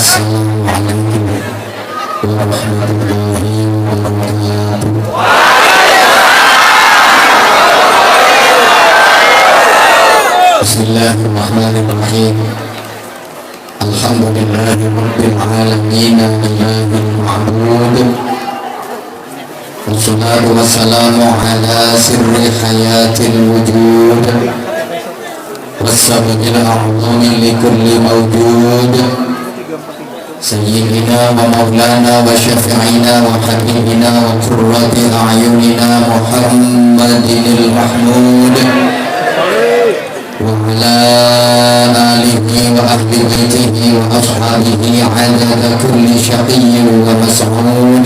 Assalamualaikum warahmatullahi wabarakatuh. Bismillahirrahmanirrahim. Alhamdulillahi rabbil alamin, ilahil ma'bud. Wassalatu wassalamu ala sirri hayatil wujud, wassabaqil a'zami likulli mawjud, sayyidina wa maulana wa syafi'ina wa habibina wa qurrati a'yunina Muhammadinil mahmud wa ala alihi wa ahli baitihi wa ashabihi adada kulli syaqiyyin wa mas'ud.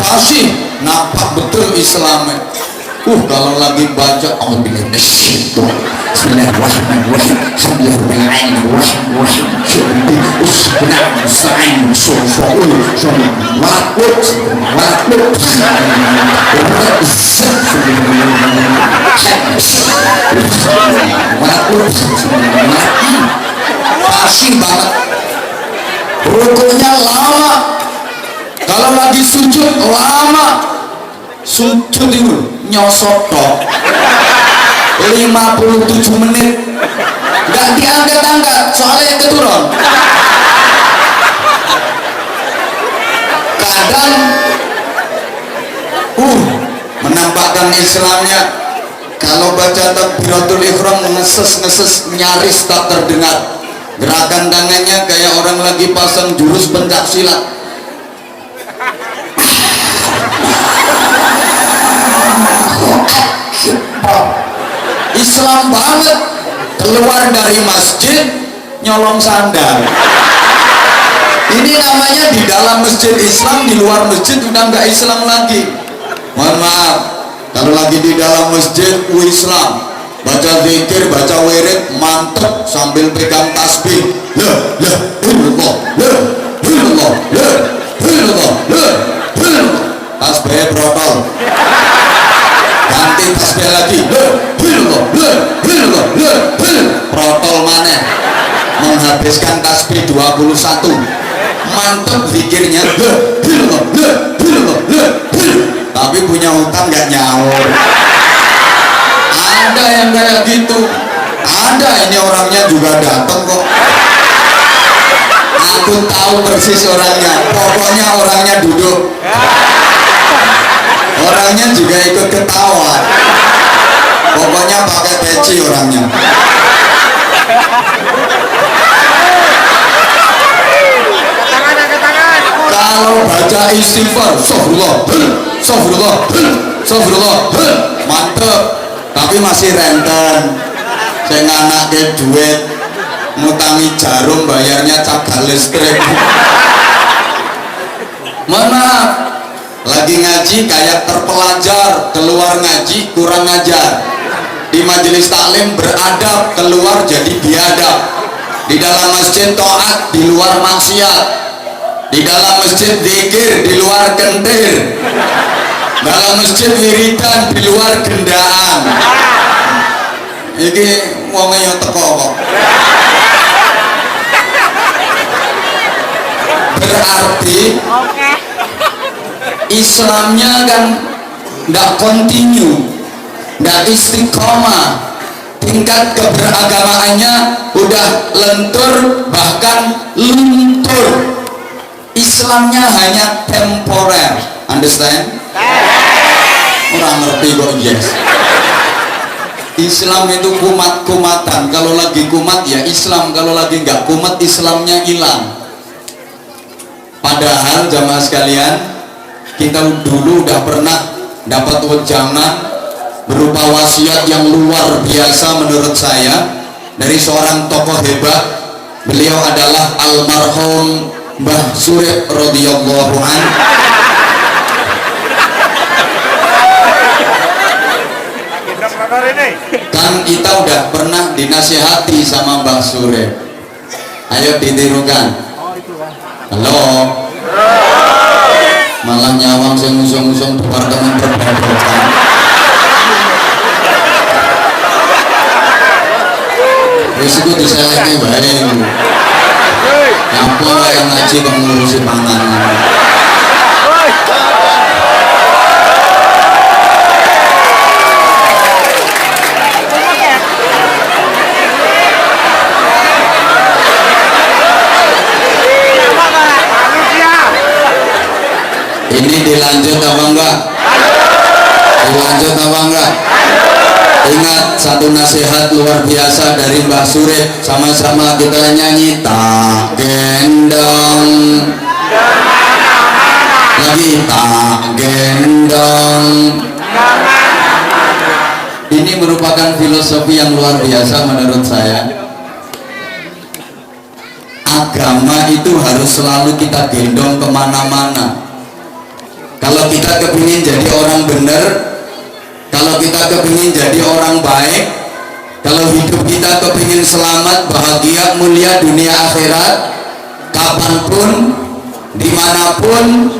fasih nampak betul Islamnya. Kalau lagi baca Bismillahirrahmanirrahim fasih banget, rukunya lama, kalau lagi sujud lama, sujud itu nyosot kok 57 menit nggak diangkat-angkat soalnya keturun. Kadang menampakkan Islamnya kalau baca takbiratul ihram ngeses nyaris tak terdengar, gerakan tangannya kayak orang lagi pasang jurus pencak silat. Islam banget, keluar dari masjid nyolong sandal. Ini namanya di dalam masjid Islam, di luar masjid udah nggak Islam lagi. Mohon maaf, kalau lagi di dalam masjid Islam, baca zikir, baca wirid mantep sambil pegang tasbih, tasbih protol, ganti tasbih lagi, protol mana, menghabiskan tasbih 21, mantep zikirnya, tapi punya utang nggak nyaur. Ada yang kayak gitu, ada, ini orangnya juga datang kok, aku tahu persis orangnya, pokoknya orangnya duduk, orangnya juga ikut ketawa, pokoknya pakai peci orangnya. Kalau baca istighfar, Astagfirullah, mantep, tapi masih renten. Saya nganak ke duit, ngutangi jarum, bayarnya cagar listrik. Mana lagi ngaji kayak terpelajar, keluar ngaji kurang ngajar, di majelis taklim beradab, keluar jadi biadab, di dalam masjid taat, di luar maksiat, di dalam masjid zikir, di luar kentir, dalam masjid wiridan, di luar gendaan. Ini wongnya teko kok. Berarti Islamnya kan nggak continue, nggak istiqomah, tingkat keberagamaannya udah lentur, bahkan luntur. Islamnya hanya temporer, understand? Orang ngerti kok, yes. Islam itu kumat-kumatan, kalau lagi kumat ya Islam, kalau lagi nggak kumat Islamnya hilang. Padahal jamaah sekalian, kita dulu udah pernah dapat wejangan berupa wasiat yang luar biasa menurut saya dari seorang tokoh hebat. Beliau adalah almarhum Mbah Surip radhiyallahu anhu. Kan kita udah pernah dinasihati sama Mbah Surip, ayo ditirukan. Halo, malah nyawang sing usung-usung departemen perpajakan. Risiko diseleknya baik. Apa yang ngaji mengurusi panganan? Ini dilanjut apa enggak? Dilanjut apa enggak? Ingat satu nasihat luar biasa dari Mbah Surip, sama-sama kita nyanyi. Tak gendong lagi, tak gendong. Ini merupakan filosofi yang luar biasa menurut saya. Agama itu harus selalu kita gendong kemana-mana. Kalau kita kepingin jadi orang benar, kalau kita kepingin jadi orang baik, kalau hidup kita kepingin selamat, bahagia, mulia dunia akhirat, kapanpun, dimanapun,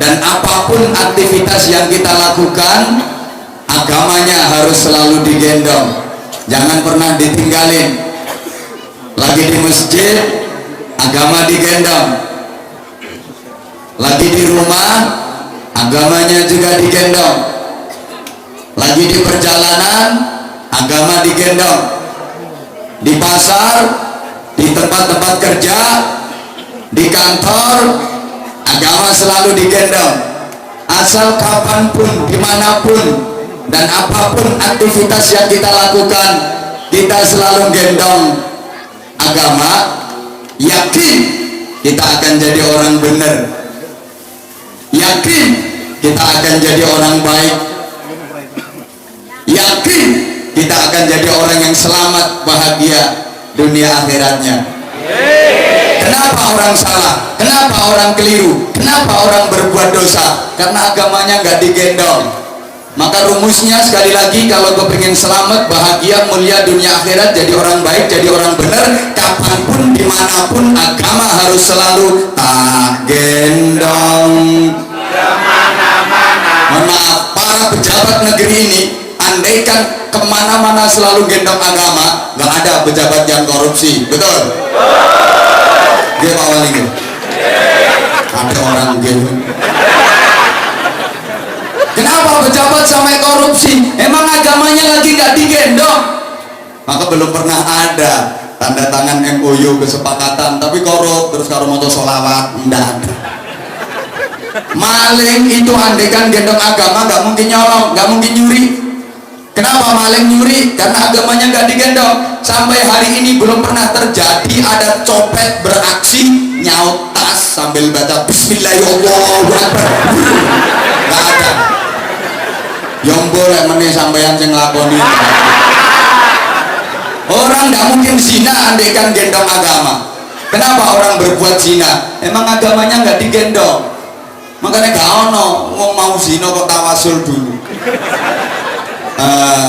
dan apapun aktivitas yang kita lakukan, agamanya harus selalu digendong, jangan pernah ditinggalin. Lagi di masjid, agama digendong. Lagi di rumah, agamanya juga digendong. Lagi di perjalanan, agama digendong. Di pasar, di tempat-tempat kerja, di kantor, agama selalu digendong. Asal kapanpun, dimanapun, dan apapun aktivitas yang kita lakukan, kita selalu gendong agama. Yakin kita akan jadi orang benar, yakin kita akan jadi orang baik, yakin kita akan jadi orang yang selamat, bahagia dunia akhiratnya. Kenapa orang salah? Kenapa orang keliru? Kenapa orang berbuat dosa? Karena agamanya nggak digendong. Maka rumusnya sekali lagi, kalau kepingin selamat, bahagia, mulia dunia akhirat, jadi orang baik, jadi orang benar, kapanpun, dimanapun, agama harus selalu tak gendong. Mohon maaf, para pejabat negeri ini, andaikan kemana-mana selalu gendong agama, nggak ada pejabat yang korupsi, betul? Dia Pak Wali, ada orang gitu. Kenapa pejabat sampai korupsi? Emang agamanya lagi nggak digendong? Maka belum pernah ada tanda tangan MOU kesepakatan, tapi korup terus karo moto solawat, enggak ada. Maling itu andaikan gendong agama nggak mungkin nyolong, nggak mungkin nyuri. Kenapa maling nyuri? Karena agamanya nggak digendong. Sampai hari ini belum pernah terjadi ada copet beraksi nyaut tas sambil baca Bismillahirrahmanirrahim. Nggak ada. Yang boleh meneh sampeyan sing nglakoni. Orang nggak mungkin zina andaikan gendong agama. Kenapa orang berbuat zina? Emang agamanya nggak digendong. Makanya gak ono wong mau zina kok tawasul dulu.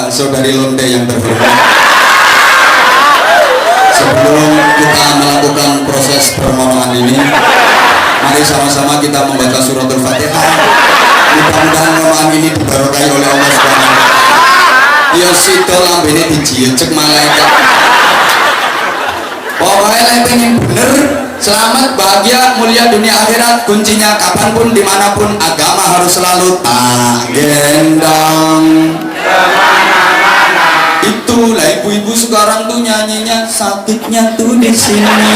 Saudari Londe yang terhormat, sebelum kita melakukan proses permohonan ini, mari sama-sama kita membaca suratul Fatihah. Mudah-mudahan mohonan ini diberkahi oleh Allah Subhanahu wa taala. Ya sito lambene dijicek malaikat. Pokoknya yang pengen bener, selamat, bahagia, mulia dunia akhirat, kuncinya kapanpun, dimanapun, agama harus selalu tak gendong. Itulah ibu-ibu sekarang tuh nyanyinya, sakitnya tuh di sini,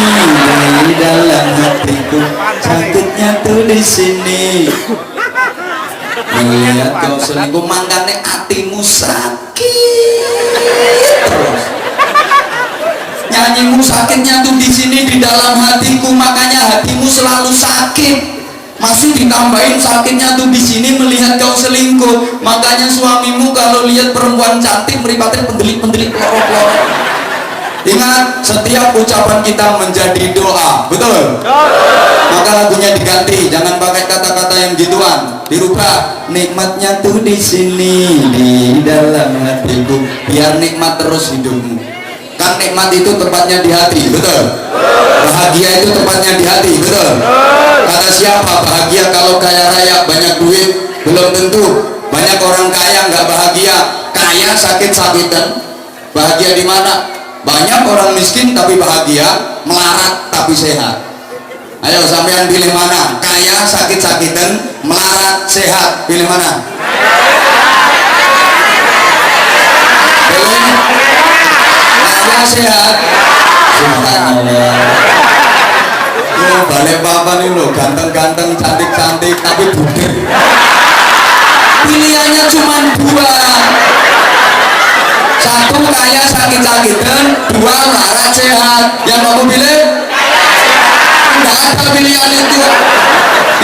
di dalam hatiku, sakitnya tuh di sini. Melihat kau selingkuh, makanya hatimu sakit terus. Nyanyimu sakitnya tuh di sini, di dalam hatiku, makanya hatimu selalu sakit. Masih ditambahin sakitnya tuh di sini, melihat kau selingkuh, makanya suamimu kalau lihat perempuan cantik meripatnya pendelik-pendelik pelorok-pelorok. Ingat, setiap ucapan kita menjadi doa, betul? Maka lagunya diganti, jangan pakai kata-kata yang gituan, dirubah. Nikmatnya tuh di sini, di dalam hatiku, biar nikmat terus hidupmu. Kan nikmat itu tempatnya di hati, betul? Bahagia itu tempatnya di hati, betul? Kata siapa bahagia kalau kaya raya banyak duit? Belum tentu. Banyak orang kaya nggak bahagia, kaya sakit-sakitan. Bahagia di mana? Banyak orang miskin tapi bahagia, melarat tapi sehat. Ayo sampean pilih mana? Kaya sakit-sakitan, melarat sehat, pilih mana? Pilih kaya sehat. Subhanallah. Ini balik papan ini loh, ganteng-ganteng, cantik-cantik tapi budir. Pilihannya cuma dua. Satu kaya sakit-sakitan, dua larat sehat. Yang kamu pilih? Tidak ada pilihan itu.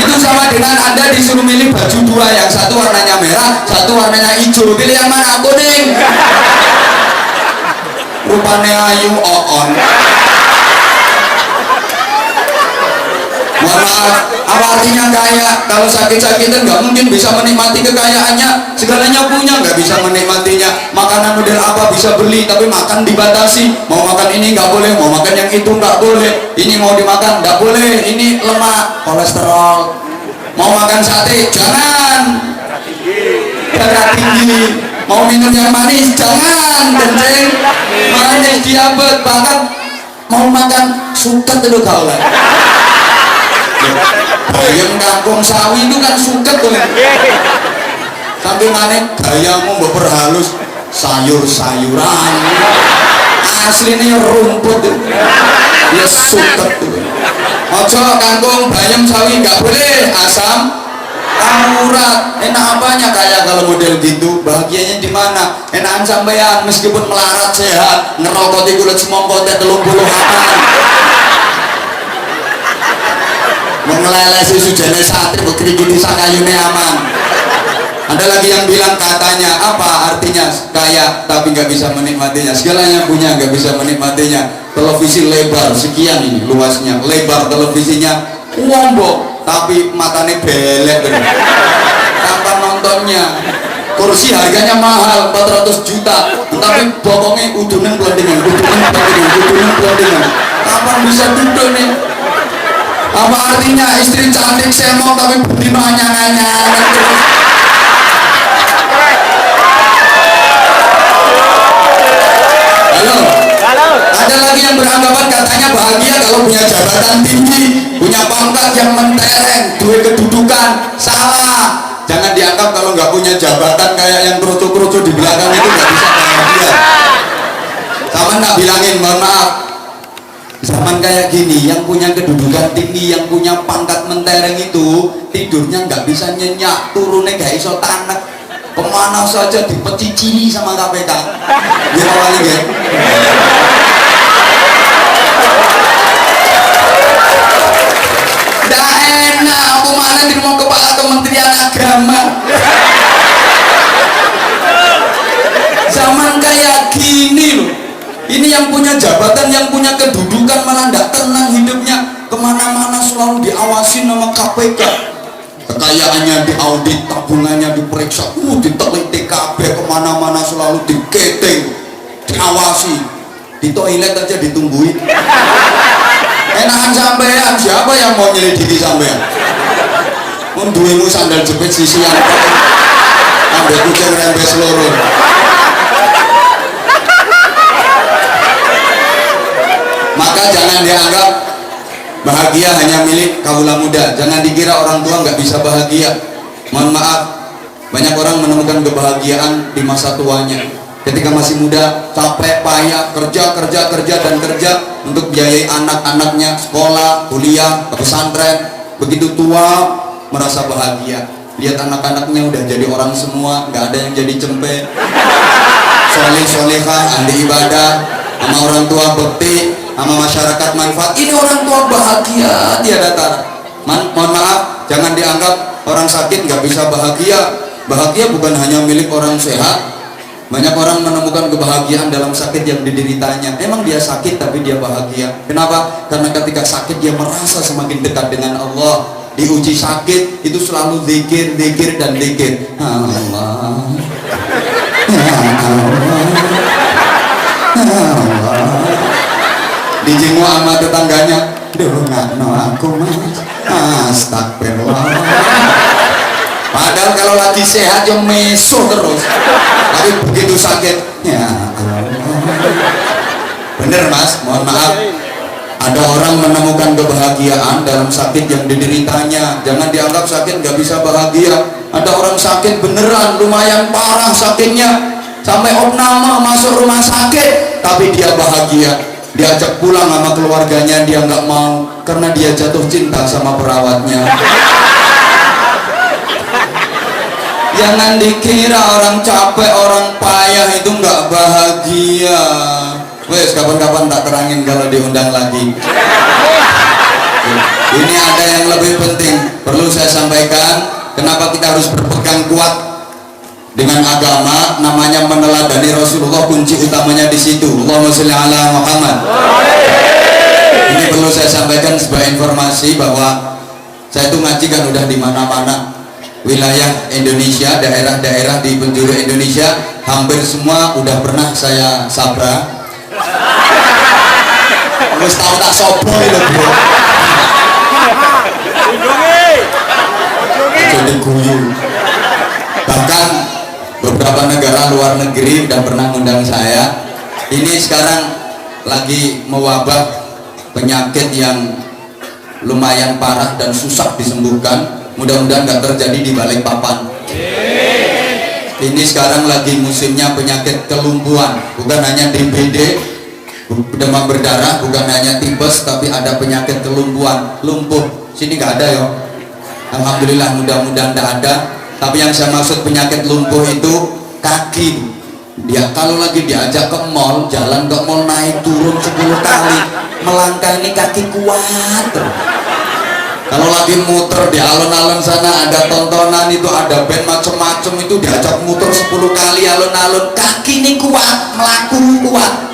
Itu sama dengan Anda disuruh milih baju dua, yang satu warnanya merah, satu warnanya hijau. Pilih yang mana? Kuning. Rupanya ayu oon. Mohon maaf, apa artinya kaya? Kalau sakit-sakitan nggak mungkin bisa menikmati kekayaannya. Segalanya punya, nggak bisa menikmatinya. Makanan model apa bisa beli, tapi makan dibatasi. Mau makan ini nggak boleh, mau makan yang itu nggak boleh. Ini mau dimakan nggak boleh. Ini lemak, kolesterol. Mau makan sate, jangan. Darah tinggi. Mau minum yang manis, jangan. Kencing, manis, diabetes, bahkan mau makan suket itu kau lah. Bayam kangkung sawi itu kan suket tuh. Sampai mana gayamu berhalus sayur-sayuran. Aslinya rumput tuh. Ya suket tuh. Ojo kangkung, bayam, sawi nggak boleh, asam aurat. Enak apanya kayak kalau model gitu? Bahagianya di mana? Enakan sampean meskipun melarat sehat, ngerokoti kulit semongko teh 30 hapan. Mengelelesi sujane sate bekrikiti sakayune aman. Ada lagi yang bilang katanya apa artinya kaya tapi nggak bisa menikmatinya. Segalanya punya nggak bisa menikmatinya. Televisi lebar sekian ini luasnya, lebar televisinya wombok tapi matanya belek bener. Kapan nontonnya? Kursi harganya mahal 400 juta tapi bokongnya udunan pelandingan. Kapan bisa duduk nih? Apa artinya istri cantik semok tapi budi anyang-anyang terus? Halo? Ada lagi yang beranggapan katanya bahagia kalau punya jabatan tinggi, punya pangkat yang mentereng, duit kedudukan. Salah. Jangan dianggap kalau nggak punya jabatan kayak yang kerucu-kerucu di belakang itu nggak bisa bahagia. Sama nggak bilangin, mohon maaf. Zaman kayak gini, yang punya kedudukan tinggi, yang punya pangkat mentereng itu tidurnya nggak bisa nyenyak, turunnya nggak iso tanek, kemana saja dipeciciri sama KPK. Gimana awalnya gak? Nggak enak, aku mana di rumah kepala Kementerian Agama. Zaman kayak gini loh. Ini yang punya jabatan, yang punya kedudukan malah nggak tenang hidupnya. Kemana-mana selalu diawasi nama KPK. Kekayaannya diaudit, tabungannya diperiksa, diteliti TKP, kemana-mana selalu diketing, diawasi. Di toilet aja ditungguin. Enakan sampean, siapa yang mau nyelidiki sampean? Menduimu sandal jepit sisian, ambil kucing rembes seluruh. Maka jangan dianggap bahagia hanya milik kaula muda. Jangan dikira orang tua nggak bisa bahagia. Mohon maaf, banyak orang menemukan kebahagiaan di masa tuanya. Ketika masih muda, capek, payah, kerja untuk biayai anak-anaknya sekolah, kuliah, ke pesantren. Begitu tua merasa bahagia. Lihat anak-anaknya udah jadi orang semua, nggak ada yang jadi cempe. Soleh solehah, ahli ibadah, sama orang tua bekti, sama masyarakat manfaat. Ini orang tua bahagia tiada tara. Mohon maaf, jangan dianggap orang sakit nggak bisa bahagia. Bahagia bukan hanya milik orang sehat. Banyak orang menemukan kebahagiaan dalam sakit yang dideritanya. Emang dia sakit tapi dia bahagia. Kenapa? Karena ketika sakit dia merasa semakin dekat dengan Allah. Diuji sakit itu selalu zikir dan zikir. Allah, Allah. Dijimu sama tetangganya, dongakno aku mas, astagfirullah. Padahal kalau lagi sehat yang meso terus, tapi begitu sakit, ya Allah. Bener mas, mohon maaf. Ada orang menemukan kebahagiaan dalam sakit yang dideritanya. Jangan dianggap sakit nggak bisa bahagia. Ada orang sakit beneran, lumayan parah sakitnya, sampai opname masuk rumah sakit, tapi dia bahagia. Diajak pulang sama keluarganya, dia nggak mau karena dia jatuh cinta sama perawatnya. Jangan dikira orang capek, orang payah itu nggak bahagia. Wes kapan-kapan tak terangin kalau diundang lagi. Ini ada yang lebih penting perlu saya sampaikan. Kenapa kita harus berpegang kuat dengan agama? Namanya meneladani Rasulullah, kunci utamanya di situ. Allahumma sholli ala Muhammad. Ini perlu saya sampaikan sebuah informasi bahwa saya tuh ngaji kan udah di mana-mana wilayah Indonesia, daerah-daerah di penjuru Indonesia, hampir semua udah pernah saya sabra. Wis tau tak sobo lho, Bro. Jadi guyu. Bahkan beberapa negara luar negeri udah pernah ngundang saya. Ini sekarang lagi mewabah penyakit yang lumayan parah dan susah disembuhkan. Mudah-mudahan nggak terjadi di Balikpapan. Ini sekarang lagi musimnya penyakit kelumpuhan, bukan hanya DBD, demam berdarah, bukan hanya tipes, tapi ada penyakit kelumpuhan, lumpuh. Sini nggak ada ya. Alhamdulillah, mudah-mudahan tidak ada. Tapi yang saya maksud penyakit lumpuh itu kaki. Dia kalau lagi diajak ke mall, jalan ke mall naik turun 10 kali, melangkah ini kaki kuat. Kalau lagi muter di alun-alun sana ada tontonan itu, ada band macem-macem itu, diajak muter 10 kali alun-alun, kaki ini kuat, melaku kuat.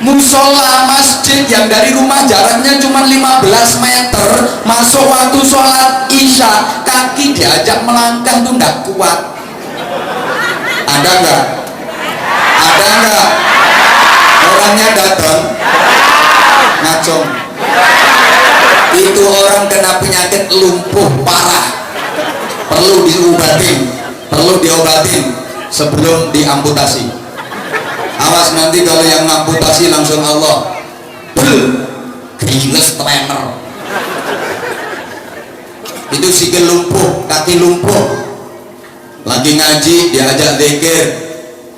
Musola masjid yang dari rumah jaraknya cuma 15 meter, masuk waktu sholat isya, kaki diajak melangkah tuh nggak kuat. Ada nggak? Ada nggak? Orangnya datang ngacung. Itu orang kena penyakit lumpuh parah, perlu diobatin sebelum diamputasi. Awas nanti kalau yang amputasi langsung Allah giles trainer. Itu sikil lumpuh, kaki lumpuh. Lagi ngaji diajak zikir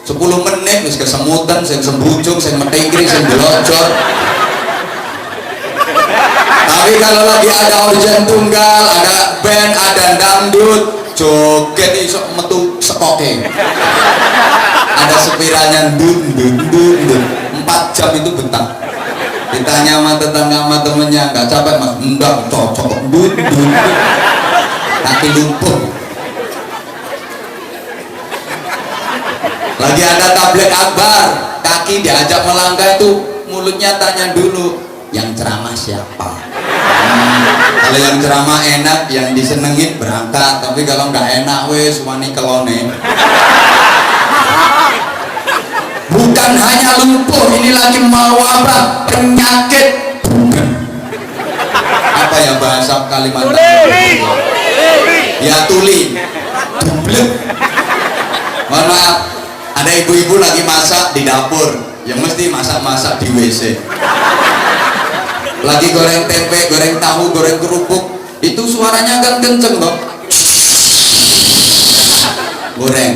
10 menit wis kesemutan, sing sembujung, sing metingkring, sing blojor. Tapi kalau lagi ada organ tunggal, ada band, ada dangdut, joget iso metu sekoke. Ada spiralnya dun 4 jam itu betah. Ditanya sama tetangga sama temennya, nggak capek Mas? Enggak, cocok dun kaki lumpuh. Lagi ada tablet akbar, kaki diajak melangkah itu, mulutnya tanya dulu, yang ceramah siapa? Kalau yang ceramah enak, yang disenengin berangkat. Tapi kalau nggak enak, wes wani kelone. Bukan hanya lumpuh, ini lagi mewabah penyakit. Apa ya bahasa Kalimantan? Ya tuli, dublek. Mohon maaf, ada ibu-ibu lagi masak di dapur, yang mesti masak-masak di WC. Lagi goreng tempe, goreng tahu, goreng kerupuk, itu suaranya kan kenceng dong. Goreng,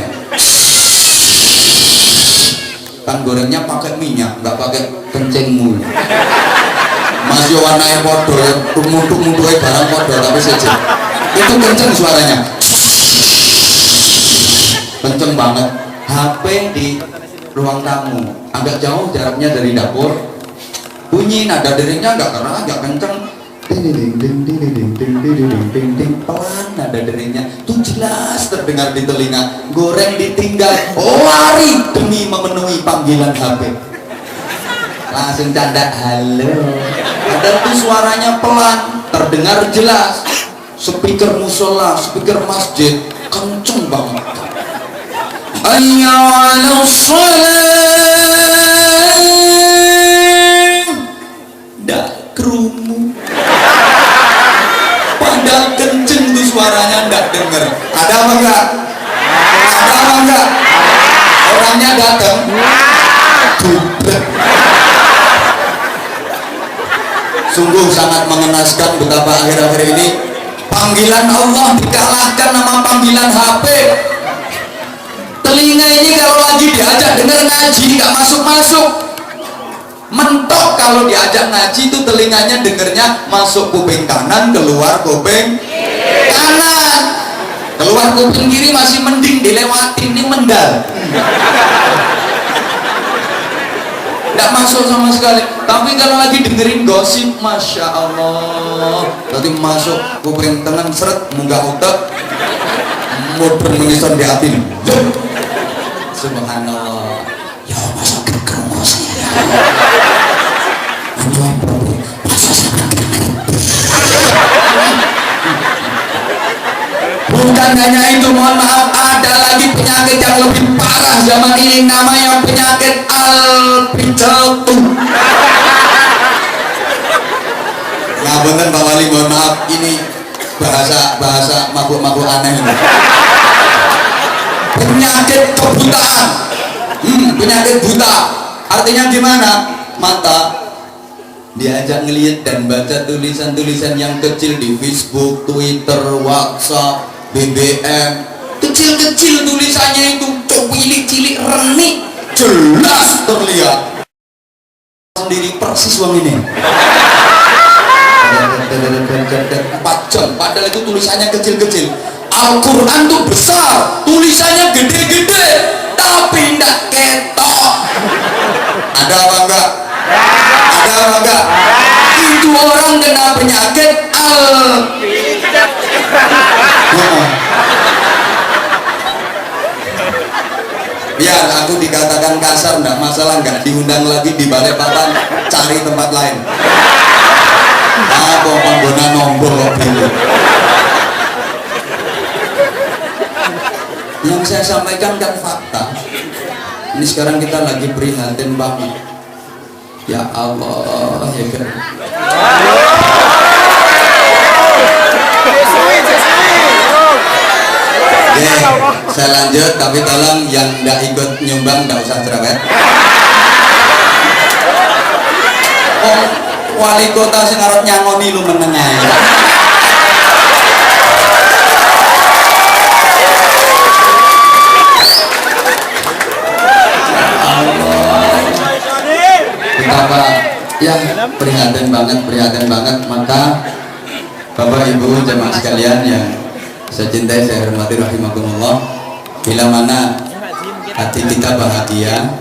kan gorengnya pakai minyak, nggak pakai kencing mulu. Masih warnanya podo, muntuk-muntuknya barang podo, tapi saja itu kenceng suaranya, kenceng banget. HP di ruang tamu, agak jauh jaraknya dari dapur, bunyi nada deringnya agak keras, agak kenceng, pelan nada deringnya, tuh jelas terdengar di telinga. Goreng ditinggal, lari demi memenuhi panggilan HP. Langsung canda halo, padahal tuh suaranya pelan, terdengar jelas. Speaker musola, speaker masjid, kenceng banget. Hayya 'alas shalah, ndak kerumu. Padahal kenceng tuh suaranya, ndak denger. Ada apa enggak? Ada apa enggak? Orangnya datang. Sungguh sangat mengenaskan betapa akhir-akhir ini panggilan Allah dikalahkan nama panggilan HP. Telinga ini kalau lagi diajak dengar ngaji nggak masuk-masuk. Mentok kalau diajak ngaji itu telinganya dengernya masuk kuping kanan, keluar kuping kanan. Keluar kuping kiri masih mending dilewatin, ini mendal. Nggak masuk sama sekali. Tapi kalau lagi dengerin gosip, masya Allah, berarti masuk kuping tengah, seret munggah otak, modern mengisan di hati. Subhanallah. Ya masuk ke kerumuh saya. bercandanya itu, mohon maaf, ada lagi penyakit yang lebih parah zaman ini, namanya penyakit alpicetu. Nah bener Pak Wali, mohon maaf, ini bahasa makhluk aneh ini. Penyakit kebutaan, penyakit buta. Artinya gimana? Mata diajak ngelihat dan baca tulisan-tulisan yang kecil di Facebook, Twitter, WhatsApp, BBM, kecil-kecil tulisannya itu, cilik-cilik, renik, jelas terlihat sendiri persis uang ini. 4 jam, padahal itu tulisannya kecil-kecil. Al-Quran tuh besar, tulisannya gede-gede, tapi ndak ketok. Ada apa enggak? Ada apa enggak? Itu orang kena penyakit biar aku dikatakan kasar enggak masalah, enggak diundang lagi di balai papan, cari tempat lain. Apa pambona nombor kok dulu. Yang saya sampaikan kan fakta. Ini sekarang kita lagi prihatin banget. Ya Allah, ya kan. Oke, saya lanjut, tapi tolong yang tidak ikut nyumbang tidak usah cerewet. Oh, wali kota sing arep nyangoni lu menengah. Betapa ya prihatin banget. Maka Bapak Ibu jemaah sekalian yang saya cintai, saya hormati rahimakumullah, bila mana hati kita bahagia,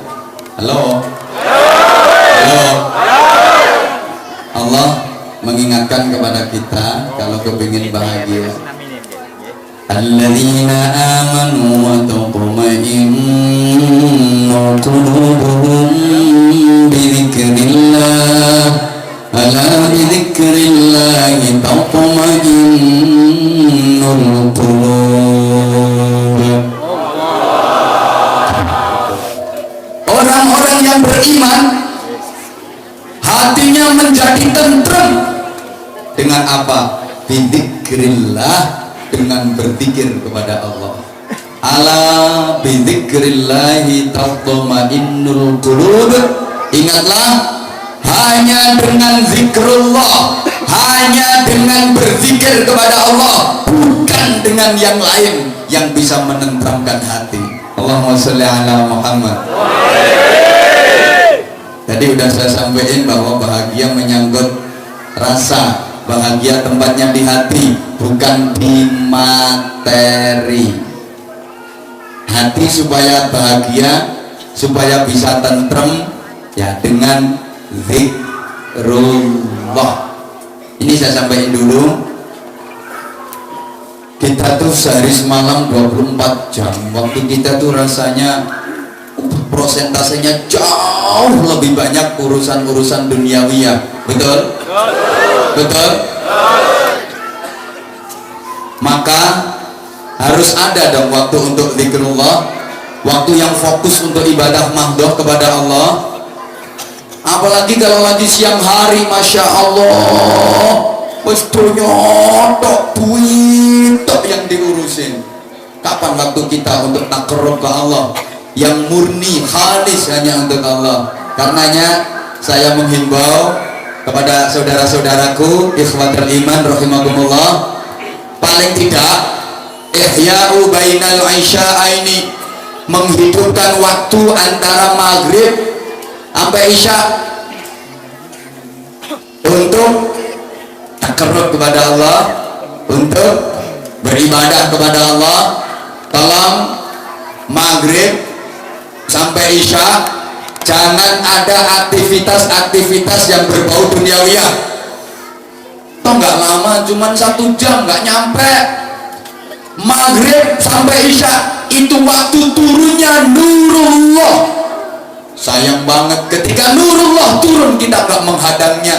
halo, Allah mengingatkan kepada kita kalau kepingin bahagia, alladzina amanu wa tatma'innu qulubuhum bidzikrillah, ala bidzikrillah tatma'innul qulub. Orang-orang yang beriman hatinya menjadi tentrem dengan apa? Bidzikrillah, dengan berzikir kepada Allah. Ala bidzikrillahi tatma'innul qulub. Ingatlah, hanya dengan zikrullah, hanya dengan berzikir kepada Allah, bukan dengan yang lain yang bisa menenteramkan hati. Allahumma sholli ala Muhammad. Tadi udah saya sampaikan bahwa bahagia menyangkut rasa, bahagia tempatnya di hati, bukan di materi. Hati supaya bahagia, supaya bisa tentrem, ya dengan zikrullah. Ini saya sampaikan dulu. Kita tuh sehari semalam 24 jam, waktu kita tuh rasanya prosentasenya jauh lebih banyak urusan-urusan duniawiyah. Betul? Betul? Maka harus ada dong waktu untuk zikrullah, waktu yang fokus untuk ibadah mahdoh kepada Allah. Apalagi kalau lagi siang hari, masya Allah, wis nyotok duit yang diurusin. Kapan waktu kita untuk takarrub ke Allah yang murni, khalis hanya untuk Allah? Karenanya saya menghimbau kepada saudara-saudaraku ikhwatul iman rahimakumullah, paling tidak ihya'u bainal isya'aini, menghidupkan waktu antara maghrib sampai isya untuk takarrub kepada Allah, untuk beribadah kepada Allah. Tolong maghrib sampai isya jangan ada aktivitas-aktivitas yang berbau duniawiyah. Toh nggak lama, cuman 1 jam, nggak nyampe. Maghrib sampai isya itu waktu turunnya nurullah. Sayang banget ketika nurullah turun kita nggak menghadangnya.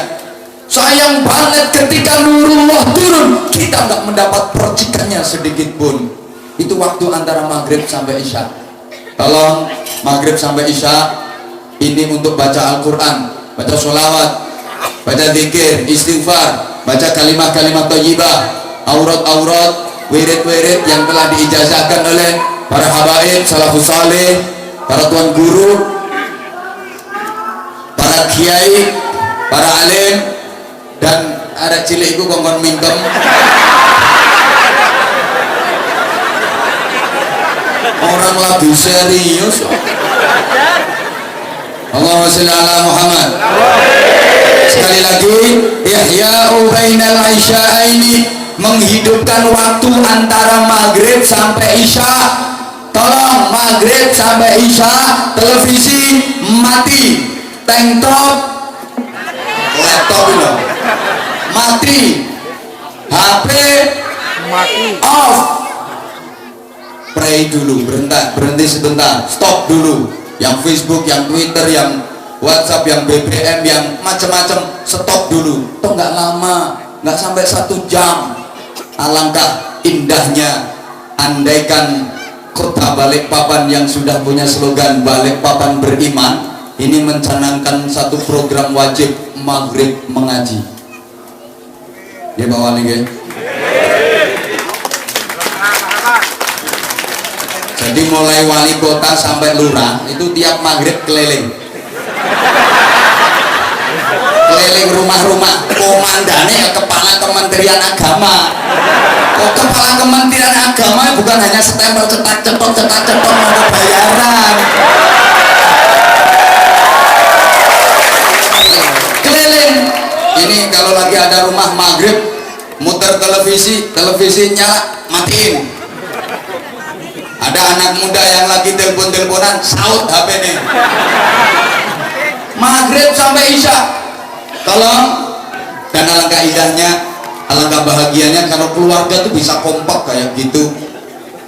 Sayang banget ketika nurullah turun, kita nggak mendapat percikannya sedikit pun. Itu waktu antara maghrib sampai isya. Tolong, maghrib sampai isya ini untuk baca Al-Quran, baca sholawat, baca zikir, istighfar, baca kalimat-kalimat thayyibah, aurat-aurat, wirid-wirid yang telah diijazahkan oleh para habaib, salafus saleh, para tuan guru, para kiai, para alim, dan ada cilik iku kongkon mingkem. Orang lagi serius. Allahumma sholli ala Muhammad. Sekali lagi, ihya'u bainal isya'aini, menghidupkan waktu antara maghrib sampai isya. Tolong, maghrib sampai isya televisi mati, tank top, laptop loh mati, HP mati, off. Pray dulu, berhenti sebentar, stop dulu. Yang Facebook, yang Twitter, yang WhatsApp, yang BBM, yang macam-macam, stop dulu. Toh nggak lama, nggak sampai 1 jam. Alangkah indahnya andaikan kota Balikpapan yang sudah punya slogan Balikpapan beriman ini mencanangkan satu program wajib maghrib mengaji. Ya Pak Wali ya. Jadi mulai wali kota sampai lurah itu tiap maghrib keliling rumah-rumah. Komandannya ya kepala Kementerian Agama. Kok kepala Kementerian Agama bukan hanya stempel cetak-cetok mau bayaran. Keliling. Ini kalau lagi ada rumah maghrib muter televisi nyala matiin. Ada anak muda yang lagi telepon-teleponan, saut HP nih. Maghrib sampai isya. Tolong. Dan alangkah indahnya, alangkah bahagianya kalau keluarga tuh bisa kompak kayak gitu.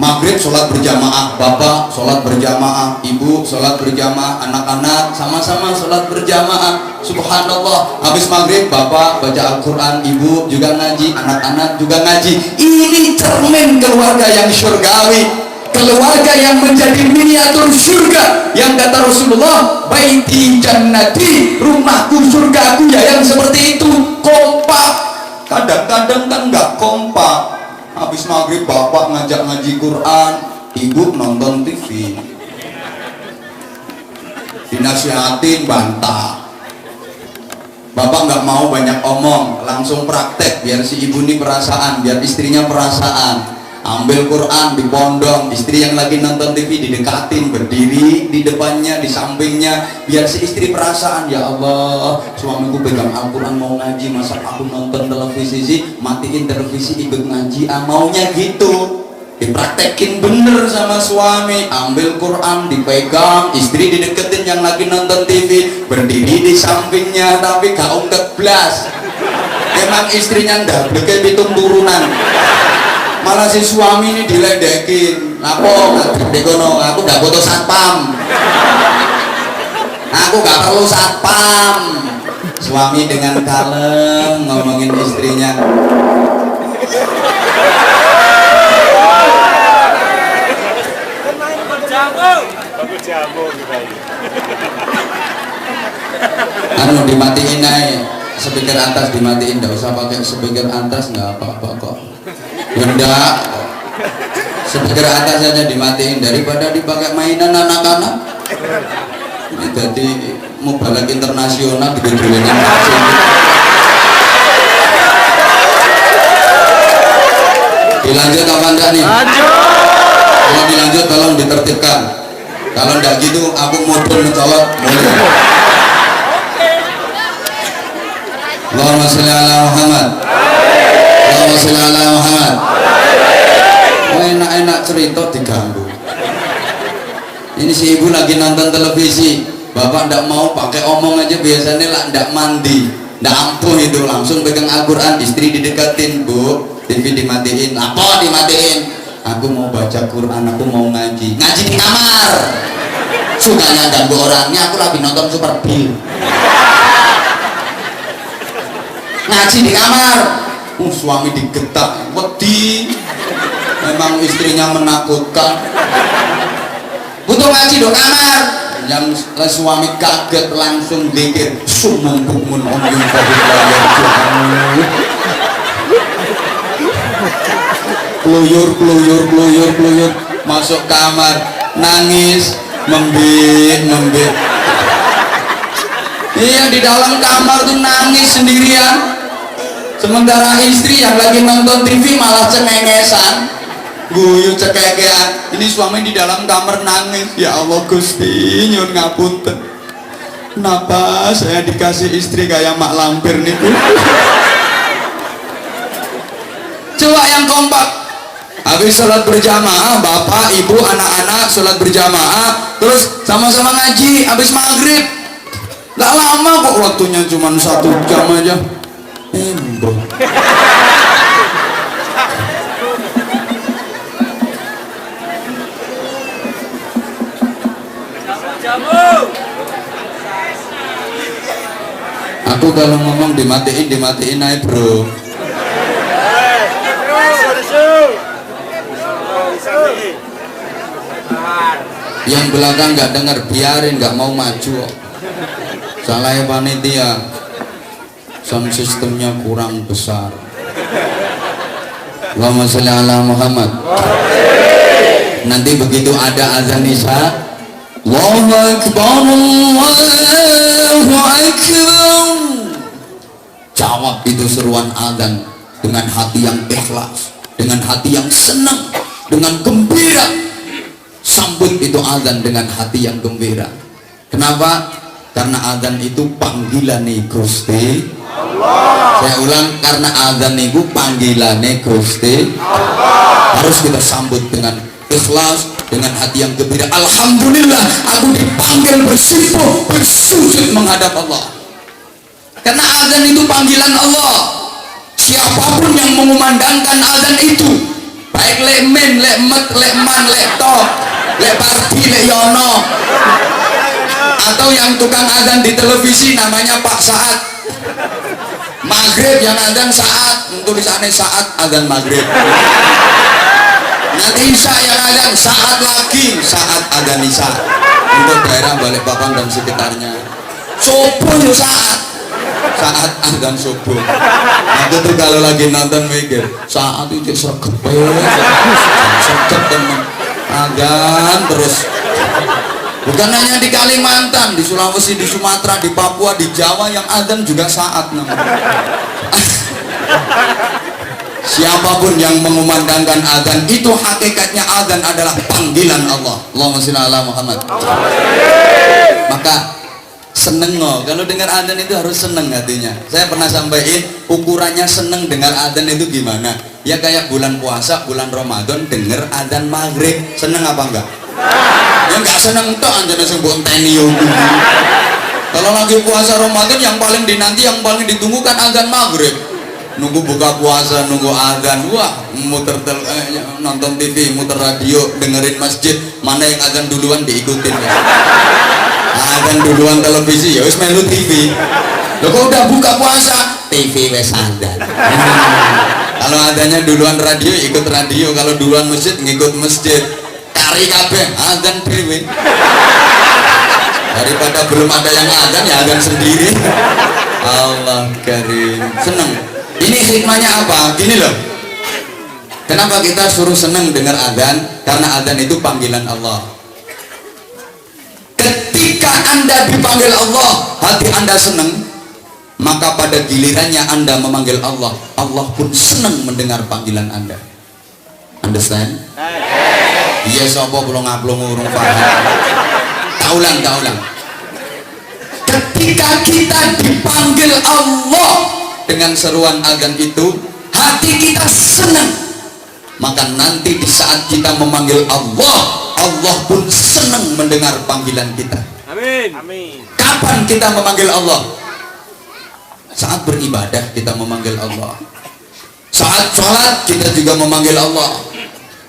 Maghrib sholat berjamaah, bapak sholat berjamaah, ibu sholat berjamaah, anak-anak sama-sama sholat berjamaah. Subhanallah. Habis maghrib bapak baca Al-Quran, ibu juga ngaji, anak-anak juga ngaji. Ini cermin keluarga yang syurgawi, keluarga yang menjadi miniatur surga, yang kata Rasulullah, baiti jannati, rumahku surgaku ya yang seperti itu. Kompak. Kadang-kadang kan nggak kompak. Habis maghrib bapak ngajak ngaji Quran, ibu nonton TV, dinasihatin bantah. Bapak nggak mau banyak omong, langsung praktek biar si ibu ini perasaan, biar istrinya perasaan. Ambil Quran dipondong, istri yang lagi nonton TV didekatin, berdiri di depannya, di sampingnya, biar si istri perasaan, ya Allah, suamiku pegang Al-Quran mau ngaji, masa aku nonton televisi sih, matiin televisi ikut ngaji, maunya gitu. Dipraktekin bener sama suami. Ambil Quran dipegang, istri dideketin yang lagi nonton TV, berdiri di sampingnya, tapi gak ungkep blas. Emang istrinya ndak kayak pitung turunan, malah si suami ini diledekin. Apa? Dekono, aku gak butuh satpam, aku gak perlu satpam. Suami dengan kalem ngomongin istrinya, anu dimatiin aja speaker atas, dimatiin, nggak usah pakai speaker atas, nggak apa-apa kok. Enggak, speaker atas saja dimatiin daripada dipakai mainan anak-anak. Ini jadi mubalak internasional digedruenan kacang. Dilanjut apa enggak nih? Kalau dilanjut tolong ditertibkan. Kalau enggak gitu aku mudun mencolot mulai. Allahumma sholli ala Muhammad. Allahumma sholli ala Muhammad. Enak-enak cerita diganggu. Ini si ibu lagi nonton televisi, bapak ndak mau pakai omong aja, biasanya lah ndak mandi, ndak ampuh itu langsung pegang Al-Quran, istri dideketin, bu, TV dimatiin. Apa dimatiin? Aku mau baca Quran, aku mau ngaji. Ngaji di kamar. Sukanya ganggu orangnya, aku lagi nonton Super Bill. ngaji di kamar. Suami digetak, wedi. Memang istrinya menakutkan. Butuh ngaji di kamar. Yang suami kaget langsung dikir sumung bukmun om yung keluyur masuk kamar nangis membit. Iya, di dalam kamar tuh nangis sendirian, sementara istri yang lagi nonton TV malah cengengesan guyu cekekean. Ini suami di dalam kamar nangis. Ya Allah Gusti, nyun ngapunten, kenapa saya dikasih istri kayak mak lampir nih? Coba yang kompak, habis sholat berjamaah, bapak ibu anak-anak sholat berjamaah, terus sama-sama ngaji habis maghrib. Gak lama kok, waktunya cuma 1 jam aja. Bro. Aku kalau ngomong dimatiin aja bro. Yang belakang nggak dengar, biarin, nggak mau maju. Salahnya panitia, sound sistemnya kurang besar. Allahumma sholli ala Muhammad. Nanti begitu ada azan isya, Allahu Akbar, Allahu Akbar, jawab itu seruan azan dengan hati yang ikhlas, dengan hati yang senang, dengan gembira. Sambut itu azan dengan hati yang gembira. Kenapa? Karena azan itu panggilan Gusti Allah. Saya ulang, karena azan itu panggilan Gusti Allah. Harus kita sambut dengan ikhlas, dengan hati yang gembira. Alhamdulillah, aku dipanggil bersimpuh, bersujud menghadap Allah. Karena azan itu panggilan Allah. Siapapun yang mengumandangkan azan itu, baik lek men, lek met, lek man, lek tok, lek parti, lek yono, atau yang tukang azan di televisi namanya Pak Saat, maghrib yang azan Saat, tulisannya Saat azan maghrib. Nanti Isya yang azan Saat lagi, Saat azan Isya. Untuk daerah Balikpapan dan sekitarnya. Subuh yo Saat azan subuh. Nanti tuh kalau lagi nonton mikir, Saat itu sergep, temen azan terus. Bukan hanya di Kalimantan, di Sulawesi, di Sumatera, di Papua, di Jawa yang azan juga Saat namanya. Siapapun yang mengumandangkan azan itu, hakikatnya azan adalah panggilan Allah. Allahumma sholli ala Muhammad. Maka seneng kalau dengar azan itu harus seneng hatinya. Saya pernah sampaikan ukurannya seneng dengar azan itu gimana? Ya kayak bulan puasa, bulan Ramadan dengar azan maghrib, seneng apa enggak? Ya enggak seneng toh anjane sing mbok enteni yo. Kalau lagi puasa Ramadan yang paling dinanti, yang paling ditunggu kan azan maghrib. Nunggu buka puasa, nunggu azan, wah muter nonton TV, muter radio, dengerin masjid, mana yang azan duluan diikutin ya. Azan duluan televisi, ya wis melu TV. Loh kok udah buka puasa, TV wes azan. Kalau azannya duluan radio, ikut radio. Kalau duluan masjid, ngikut masjid. Kari kabeh azan dhewe. Daripada belum ada yang azan, ya azan sendiri. Allah karim. Seneng. Ini hikmahnya apa? Gini loh. Kenapa kita suruh seneng dengar azan? Karena azan itu panggilan Allah. Ketika Anda dipanggil Allah, hati Anda senang, maka pada gilirannya Anda memanggil Allah, Allah pun senang mendengar panggilan Anda. Understand? Iya, sapa belum ngaplung urung paham. Taulang. Ketika kita dipanggil Allah dengan seruan azan itu, hati kita senang. Maka nanti di saat kita memanggil Allah, Allah pun senang mendengar panggilan kita. Amin. Kapan kita memanggil Allah? Saat beribadah kita memanggil Allah. Saat sholat kita juga memanggil Allah.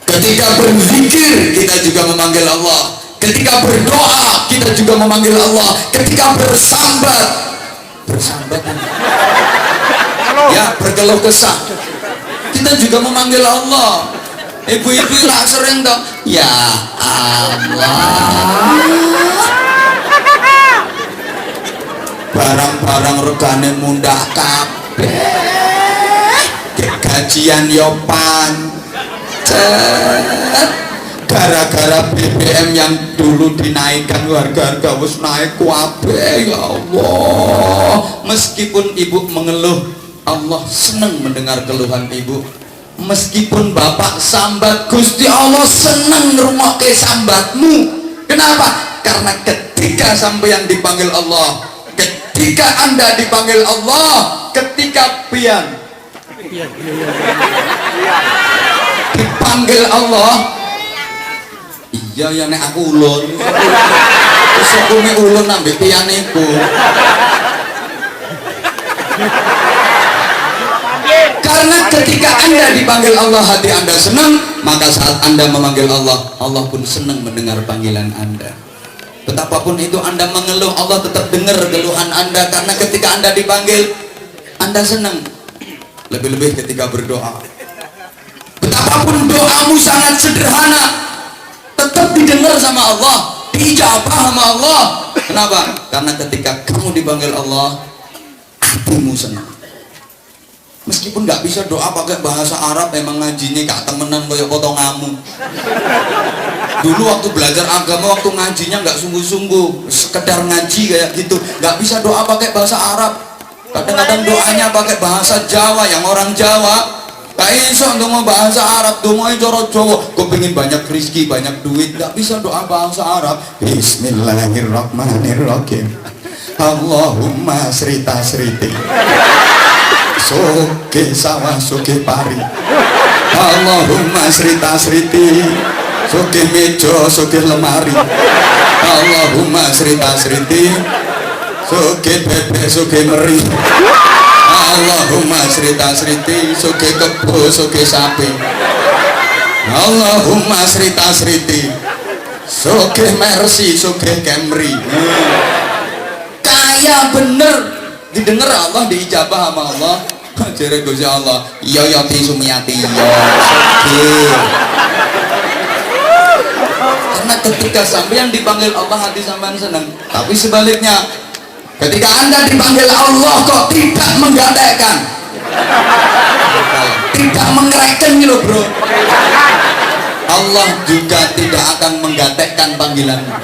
Ketika berzikir kita juga memanggil Allah. Ketika berdoa kita juga memanggil Allah. Ketika bersambat ya berkeluh kesah. Kita juga memanggil Allah. Ibu-ibu lah sering toh, ya Allah. Barang-barang regane mundak kabeh. Gajian yo pancet. Gara-gara BBM yang dulu dinaikkan, harga-harga wis naik kabeh ya Allah. Meskipun ibu mengeluh, Allah senang mendengar keluhan ibu. Meskipun bapak sambat, Gusti Allah senang ngrungokke sambatmu. Kenapa? Karena ketika sampeyan dipanggil Allah, ketika Anda dipanggil Allah, ketika pian dipanggil Allah, iya ya nek aku ulun terus aku nek ulun ambek pian iku. Karena ketika Anda dipanggil Allah, hati Anda senang, maka saat Anda memanggil Allah, Allah pun senang mendengar panggilan Anda. Betapapun itu Anda mengeluh, Allah tetap dengar keluhan Anda. Karena ketika Anda dipanggil, Anda senang. Lebih-lebih ketika berdoa, betapapun doamu sangat sederhana, tetap didengar sama Allah, diijabah sama Allah. Kenapa? Karena ketika kamu dipanggil Allah, hatimu senang. Meskipun nggak bisa doa pakai bahasa Arab, memang ngajinya gak temenan kayak potonganmu. Dulu waktu belajar agama, waktu ngajinya nggak sungguh-sungguh, sekedar ngaji kayak gitu, nggak bisa doa pakai bahasa Arab. Kadang-kadang doanya pakai bahasa Jawa, yang orang Jawa gak iso untuk bahasa Arab, doanya coro Jawa. Gue pengen banyak rezeki, banyak duit, nggak bisa doa bahasa Arab. Bismillahirrahmanirrahim. Allahumma srita sriti soge sawah soge pari. Allahumma srita sriti soge meja soge lemari. Allahumma srita sriti soge bebek soge meri. Allahumma srita sriti soge kebo soge sapi. Allahumma srita sriti soge mercy soge Camry. Kaya bener, didengar Allah, diijabah sama Allah. Jere Gusti Allah, iya yati sumiyati iya. Karena ketika sampean dipanggil Allah, hati sampean senang. Tapi sebaliknya, ketika Anda dipanggil Allah kok tidak menggatekkan, tidak mengereken gitu bro. Allah juga tidak akan menggatekkan panggilanmu.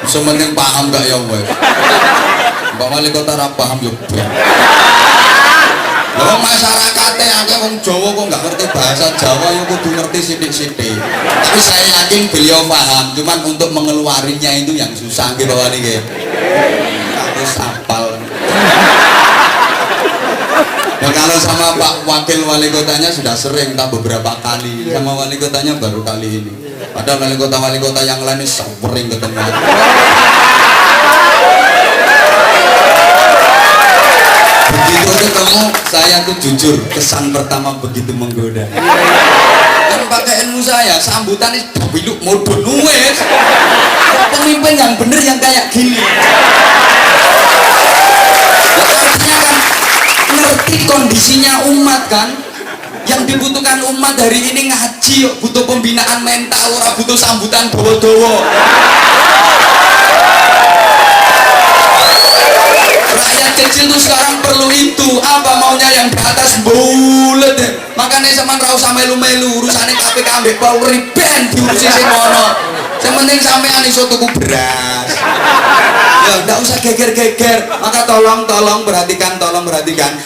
Sementing paham gak ya wes? Mbak Wali Kota ra paham yo. Lah masyarakatnya akeh wong Jawa kok nggak ngerti bahasa Jawa, yo kudu ngerti sithik-sithik. Tapi saya yakin beliau paham, cuman untuk mengeluarinya itu yang susah nggih Pak Wali nggih. Harus hafal. Nah, kalau sama Pak Wakil Wali Kotanya sudah sering, tak beberapa kali. Sama Wali Kotanya baru kali ini. Padahal wali kota yang lain ini sering ketemu. Begitu ketemu, saya tuh jujur, kesan pertama begitu menggoda. Kan pakai ilmu saya, sambutan ini biluk modun nuwes. Pemimpin yang bener yang kayak gini. Artinya kan ngerti kondisinya umat kan. Yang dibutuhkan umat hari ini ngaji, butuh pembinaan mental, ora butuh sambutan dowo-dowo. Rakyat kecil tuh sekarang perlu itu. Apa maunya yang di atas bulet deh. Makanya sama rau sama melu-melu, urusannya KPK ambek Polri ben diurusi sing ono. Yang penting sampean iso tuku beras. Ya enggak usah geger-geger. Maka tolong perhatikan,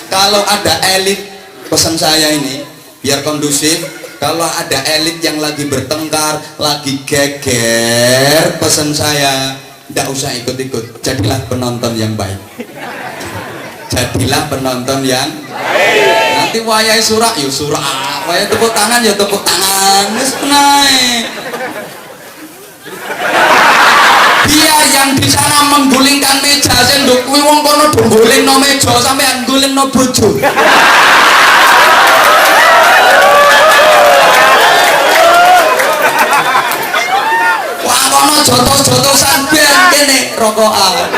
kalau ada elit, pesan saya ini biar kondusif, kalau ada elit yang lagi bertengkar, lagi geger, pesan saya tidak usah ikut-ikut, jadilah penonton yang baik. Jadilah penonton yang baik. Nanti wayai surak, yuk surak, wayai tepuk tangan, ya tepuk tangan, wis naik. Dia yang di sana menggulingkan meja, sendok kuwi wong kono nggulingno meja sampean nggulingno bojo. Wah kono jotos-jotosan ben kene. rokokan.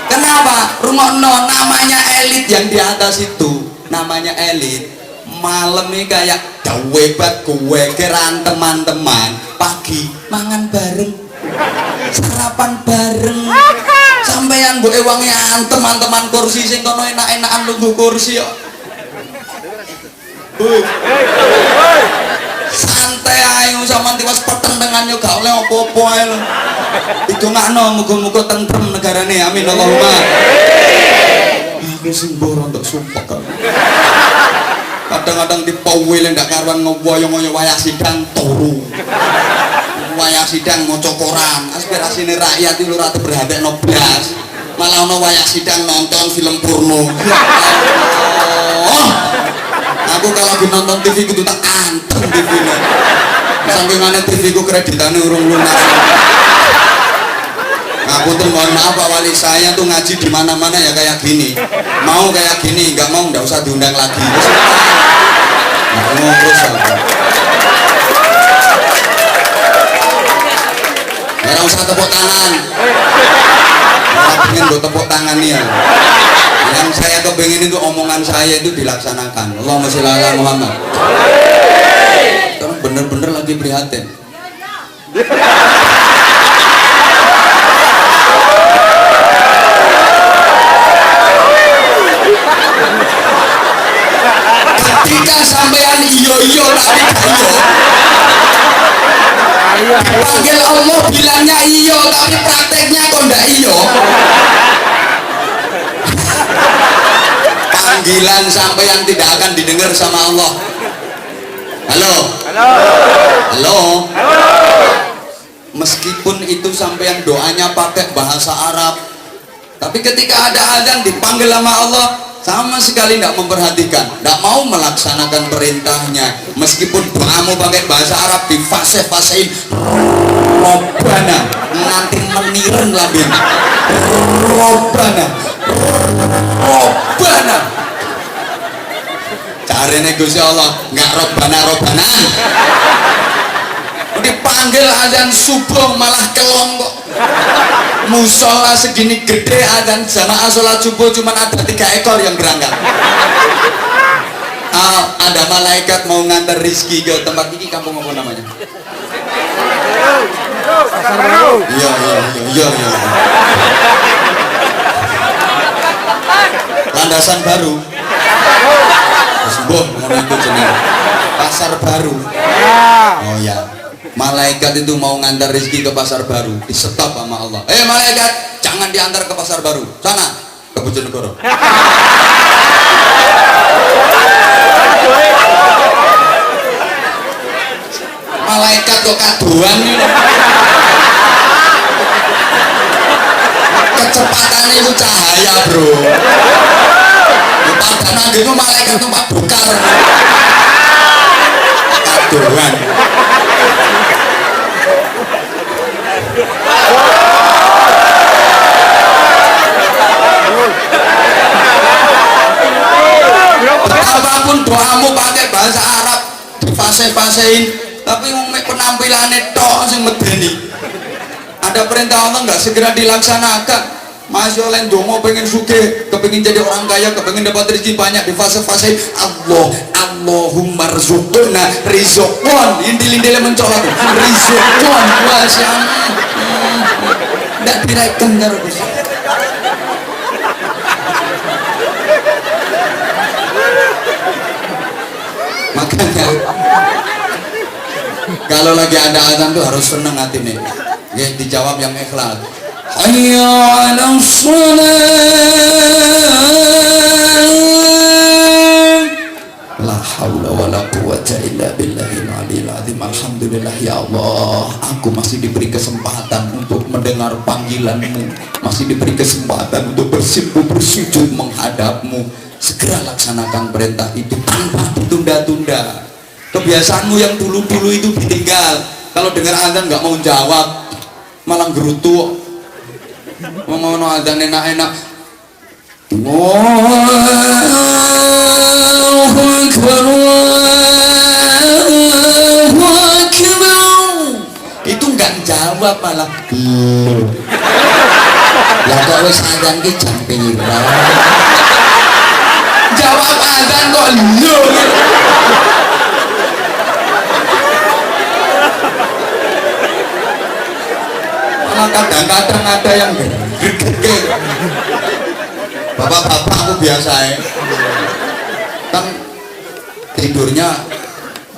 Kenapa? Rungokno, namanya elit yang di atas itu, namanya elit. Malam nih kayak dawebat gue keran teman-teman, pagi mangan bareng, sarapan bareng, sampeyan mbok ewangi teman-teman kursi sing kono enak-enakan lungguh kursi kok. Santai ae sampean tiwas pertentangan yo gak oleh apa-apa ae lho. Didongakno muga-muga tentrem negarane. Amin Allahumma. Aku sing mboro untuk sumpek kok. Kadang-kadang dipawil ndak karuan ngoyo-ngoyo wayah sidang turu. Wayah sidang maca koran, aspirasine rakyat iki lho ora berhandekno blas. Malah ono wayah sidang nonton film porno. Aku kalau lagi nonton TV kudu tak anteng TV-ne. Sampingane TV ku kreditane urung lunas. Aku tuh mohon maaf Pak Wali, saya tuh ngaji di mana-mana ya kayak gini. Mau kayak gini, nggak mau nggak usah diundang lagi. Nggak mau terus aku. Nggak usah tepuk tangan. Saya pengen gue tepuk tangan nih ya. Yang saya kepengen itu omongan saya itu dilaksanakan. Allahumma sholli ala Muhammad. Sekarang bener-bener lagi prihatin. Ketika sampean iyo tapi iyo, panggil Allah bilangnya iyo tapi prakteknya kok ndak iyo. Panggilan sampean tidak akan didengar sama Allah. Halo. Meskipun itu sampean doanya pakai bahasa Arab, tapi ketika ada azan dipanggil sama Allah, sama sekali tidak memperhatikan, tidak mau melaksanakan perintahnya. Meskipun doamu pakai bahasa Arab, di fase-fasein Robbana, nanti meniren labin Robbana caranya Gusti Allah nggak Robbana dipanggil azan subuh malah kelong kok. Musola segini gede azan jamaah sholat subuh cuma ada 3 ekor yang berangkat. Ada malaikat mau ngantar rizki ke tempat ini, kampung apa namanya? Pasar Baru. Iya. Landasan baru. Sembuh ngono iku jenenge. Pasar Baru. Oh ya. Malaikat itu mau ngantar rezeki ke pasar baru, disetop sama Allah. Malaikat, jangan diantar ke pasar baru, sana ke Bojonegoro. Malaikat kok kaduan ini. Kecepatannya itu cahaya bro. Padahal nanti itu malaikat numpak bukar. Kaduan. Apapun doamu pakai bahasa Arab difase-fasein, tapi penampilannya tok sing medeni. Ada perintah Allah nggak segera dilaksanakan. Masya Allah dongo pengen sugih, kepengin jadi orang kaya, kepengin dapat rezeki banyak, di fase-fase Allahumma rzuqna rizqan indil-indil mencolok rizqan wasi'an ndak direken terus. Makanya kalau lagi ada azan tuh harus senang hati nih ya, dijawab yang ikhlas. Hayya 'alas shalah. La haula wala quwwata illa billahil aliyil azim. Alhamdulillah ya Allah, aku masih diberi kesempatan untuk mendengar panggilan-Mu, masih diberi kesempatan untuk bersimpuh bersujud menghadap-Mu. Segera laksanakan perintah itu tanpa ditunda-tunda. Kebiasaanmu yang dulu-dulu itu ditinggal. Kalau dengar azan nggak mau jawab, malah gerutu. Mau azan enak-enak. Allahu Akbar, Allahu Akbar. Itu nggak jawab. jawab malah lah kok wis adzan ki jam pira jawab adzan kok lho malah kadang-kadang ada yang gede bapak-bapak aku biasa ya kan tidurnya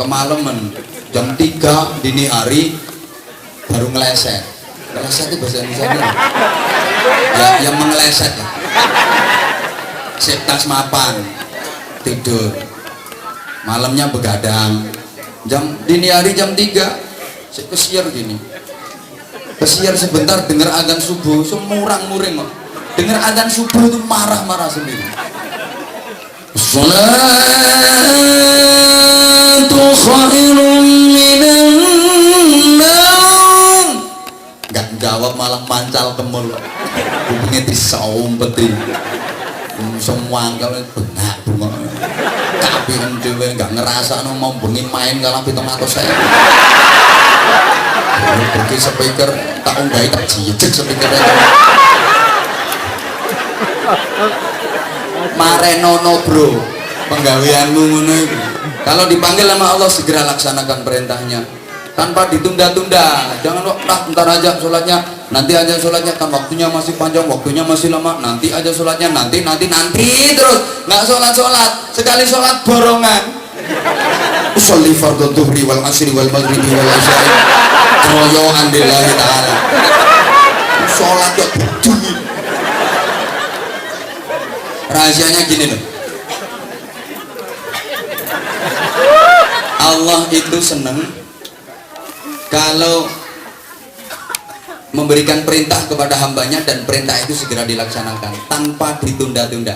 kemalaman jam 3 dini hari baru ngeleset itu bahasa Indonesia ya yang mengeleset ya septas mapan tidur malamnya begadang dini hari jam 3 kesiar gini kesiar sebentar dengar adzan subuh semurang-muring kok dengar adzan subuh itu marah-marah sendiri Salatu khairun minan naum gak jawab malah mancal kemul hubungnya disaumpeti semua kalau benak bunga tapi dewe gak ngerasa mau bengi main kalau pitung atau saya pergi speaker tak unggahi tak jijik speakernya marenono bro penggaweanmu ngono itu kalau dipanggil sama Allah segera laksanakan perintahnya tanpa ditunda-tunda jangan ntar aja sholatnya nanti aja sholatnya kan waktunya masih panjang waktunya masih lama nanti aja sholatnya nanti terus nggak sholat sekali sholat borongan usolli fardhu dhuhri wal asri wal maghribi wal isya'i royoan billahi ta'ala sholat kok berdui rahasianya gini loh Allah itu seneng kalau memberikan perintah kepada hambanya dan perintah itu segera dilaksanakan tanpa ditunda-tunda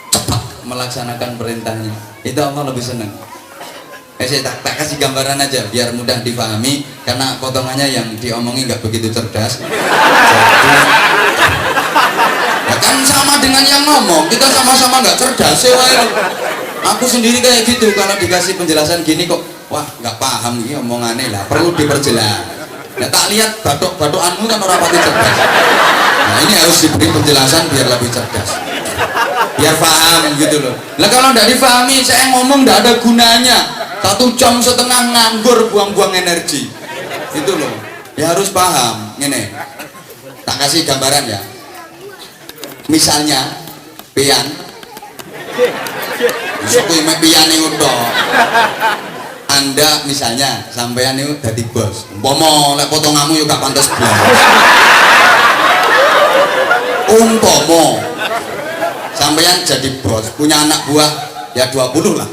cepat melaksanakan perintahnya itu Allah lebih senang saya tak kasih gambaran aja biar mudah dipahami karena potongannya yang diomongin nggak begitu cerdas jadi ya kan sama dengan yang ngomong kita sama-sama nggak cerdas aku sendiri kayak gitu kalau dikasih penjelasan gini kok wah nggak paham ini omongannya lah perlu diperjelas nah tak lihat batuk-batukanmu kan orang pati cerdas nah ini harus diberi penjelasan biar lebih cerdas biar paham gitu loh nah kalau nggak dipahami saya ngomong nggak ada gunanya 1,5 jam nganggur buang-buang energi itu loh ya harus paham ini tak kasih gambaran ya misalnya pian suku pian itu Anda misalnya sampean itu jadi bos umpama lek potonganmu juga pantas belas umpama sampean jadi bos punya anak buah ya 20 lah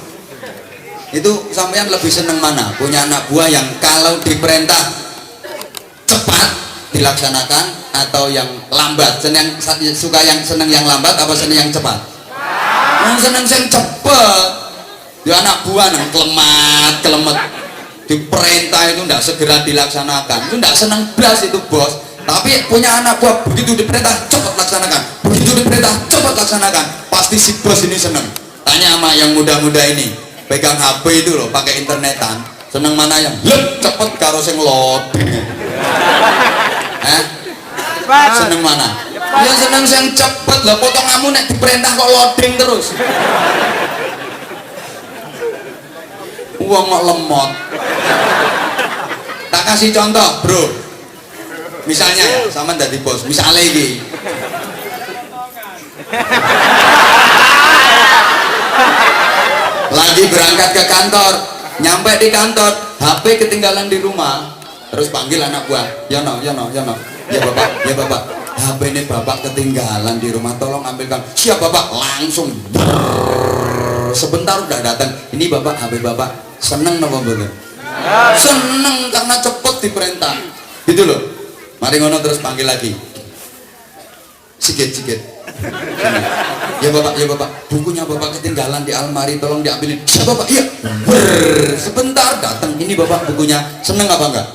itu sampean lebih seneng mana punya anak buah yang kalau diperintah cepat dilaksanakan atau yang lambat suka yang seneng yang lambat apa seneng yang cepat yang seneng yang cepet ya anak buah yang kelemet diperintah itu tidak segera dilaksanakan itu tidak seneng belas itu bos tapi punya anak buah begitu diperintah cepat laksanakan begitu diperintah cepat laksanakan pasti si bos ini seneng tanya sama yang muda-muda ini pegang HP itu loh pakai internetan seneng mana yang cepet karo sing loading seneng mana yang seneng yang cepet lah potonganmu nek diperintah kok loading terus uang kok lemot tak kasih contoh bro misalnya ya sama dari bos misalnya ini lagi berangkat ke kantor nyampe di kantor HP ketinggalan di rumah terus panggil anak buah ya bapak HP ini bapak ketinggalan di rumah tolong ambilkan siap bapak langsung sebentar udah datang ini bapak HP bapak seneng apa betul seneng karena cepet diperintah gitu loh mari ngono terus panggil lagi sikit ya bapak bukunya bapak ketinggalan di almari tolong diambilin siap bapak iya sebentar datang ini bapak bukunya seneng apa enggak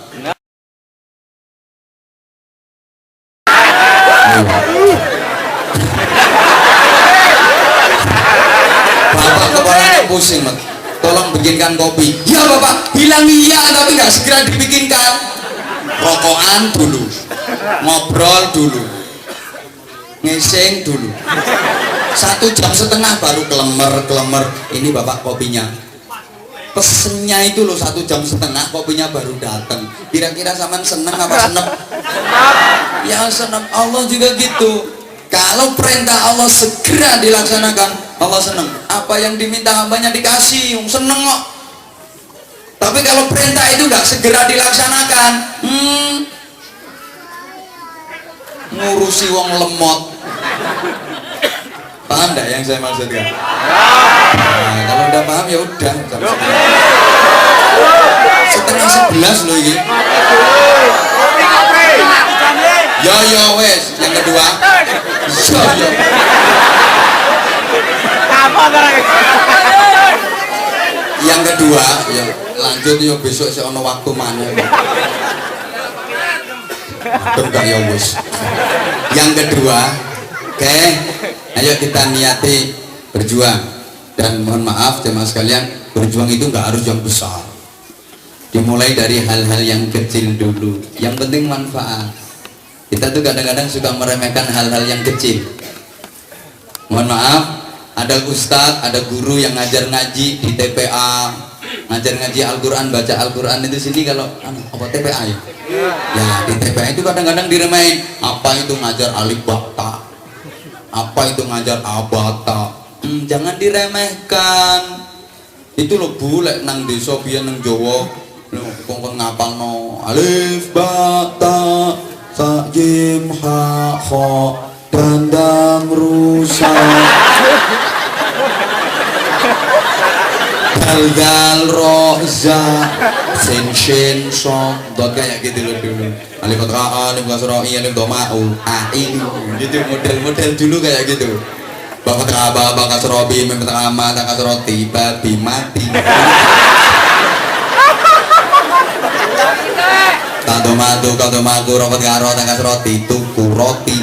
bapak kepalanya pusing tolong bikinkan kopi ya bapak bilang iya tapi nggak segera dibikinkan rokokan dulu, ngobrol dulu, ngising dulu, 1,5 jam baru kelemer. Ini bapak kopinya, pesennya itu loh 1,5 jam, kopinya baru datang. Kira-kira sampean seneng apa senep? Ya seneng. Allah juga gitu. Kalau perintah Allah segera dilaksanakan, Allah seneng. Apa yang diminta hambanya dikasih, seneng kok. Tapi kalau perintah itu nggak segera dilaksanakan, ngurusi wong lemot. Paham nggak yang saya maksudkan? Nah, kalau udah paham ya udah. 10:30 loh ini. Yo wes, yang kedua. Yo. Yang kedua, ya lanjut yo besok saya ono waktu mana. Enggak ya wes. Yang kedua, oke, ayo kita niati berjuang. Dan mohon maaf jemaah sekalian, berjuang itu nggak harus yang besar. Dimulai dari hal-hal yang kecil dulu. Yang penting manfaat. Kita tuh kadang-kadang suka meremehkan hal-hal yang kecil. Mohon maaf, ada ustadz, ada guru yang ngajar ngaji di TPA, ngajar ngaji Al-Quran, baca Al-Quran itu sini kalau apa TPA ya? Ya di TPA itu kadang-kadang diremehin. Apa itu ngajar alif bata? Apa itu ngajar abata? Jangan diremehkan. Itu lo bulek nang desa biyen nang Jawa, kongkon ngapalno alif bata sa jim ha kha dandang rusak dal roza sin shin sok dot kayak gitu loh dulu. Alif fathah alif kasrah alif dhamma ini gitu model dulu kayak gitu. Bapak teraba bapak kasrobi mem terama tak kasroti babi mati. Kado magu robot karo tak kasroti tuku roti.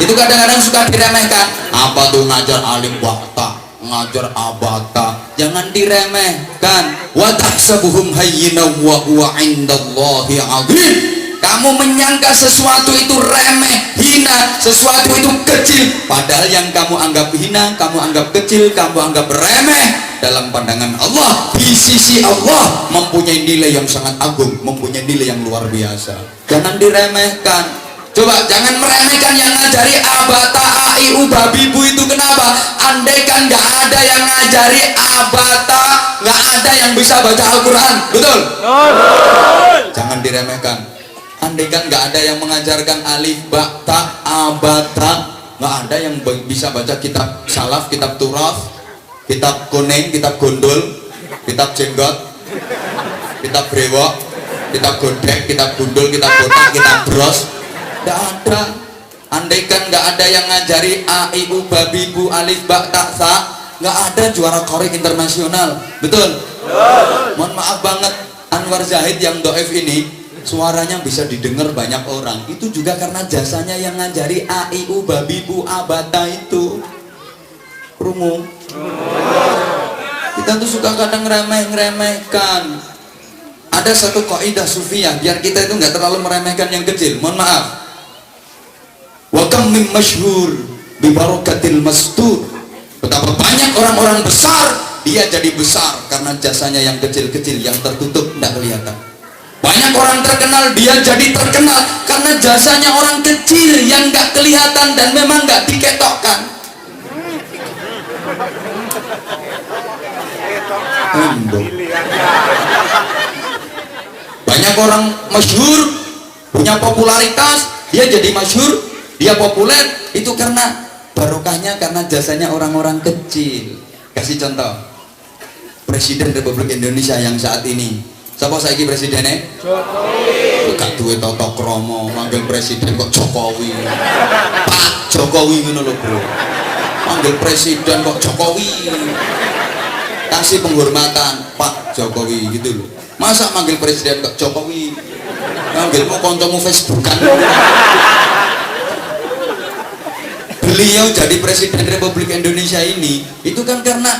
Itu kadang-kadang suka diremehkan. Apa tuh ngajar alif bata, ngajar abata? Jangan diremehkan. Wa tahsabuhum hayyina wa huwa 'indallahi 'azim. Kamu menyangka sesuatu itu remeh, hina, sesuatu itu kecil, padahal yang kamu anggap hina, kamu anggap kecil, kamu anggap remeh, dalam pandangan Allah, di sisi Allah mempunyai nilai yang sangat agung, mempunyai nilai yang luar biasa. Jangan diremehkan. Coba jangan meremehkan yang ngajari abata, aiu, babi bu itu. Kenapa? Andaikan nggak ada yang ngajari abata, nggak ada yang bisa baca Al-Quran. Betul? Jangan diremehkan. Andaikan nggak ada yang mengajarkan alif, ba, ta, abata, nggak ada yang bisa baca kitab salaf, kitab turaf, kitab kuning, kitab gondol, kitab jenggot, kitab brewok, kitab godek, kitab gundul, kitab botak, kitab bros, nggak ada. Andaikan nggak ada yang ngajari a, i, u, babi, bu, alif, ba, ta, sa, nggak ada juara korek internasional. Betul? Mohon maaf banget, Anwar Zahid yang doef ini suaranya bisa didengar banyak orang, itu juga karena jasanya yang ngajari a, i, u, babi, bu, abata itu. Rungu. Kita tuh suka kadang ngeremehkan. Ada satu kaidah sufiyah biar kita itu nggak terlalu meremehkan yang kecil. Mohon maaf. Wa kam min masyhur bi barakatil mastur. Betapa banyak orang-orang besar, dia jadi besar karena jasanya yang kecil-kecil, yang tertutup, tidak kelihatan. Banyak orang terkenal, dia jadi terkenal karena jasanya orang kecil yang nggak kelihatan dan memang nggak diketokkan. Banyak orang masyhur, punya popularitas, dia jadi masyhur, dia populer, itu karena barokahnya, karena jasanya orang-orang kecil. Kasih contoh, Presiden Republik Indonesia yang saat ini. Siapa saiki presidennya? Jokowi. Gak duwe tata krama, manggil presiden kok Jokowi. Pak Jokowi ngono lho, Bro. Manggil presiden kok Jokowi. Kasih penghormatan Pak Jokowi gitu loh. Masa manggil presiden kok Jokowi? Manggilmu kancamu Facebookan. Beliau jadi presiden Republik Indonesia ini itu kan karena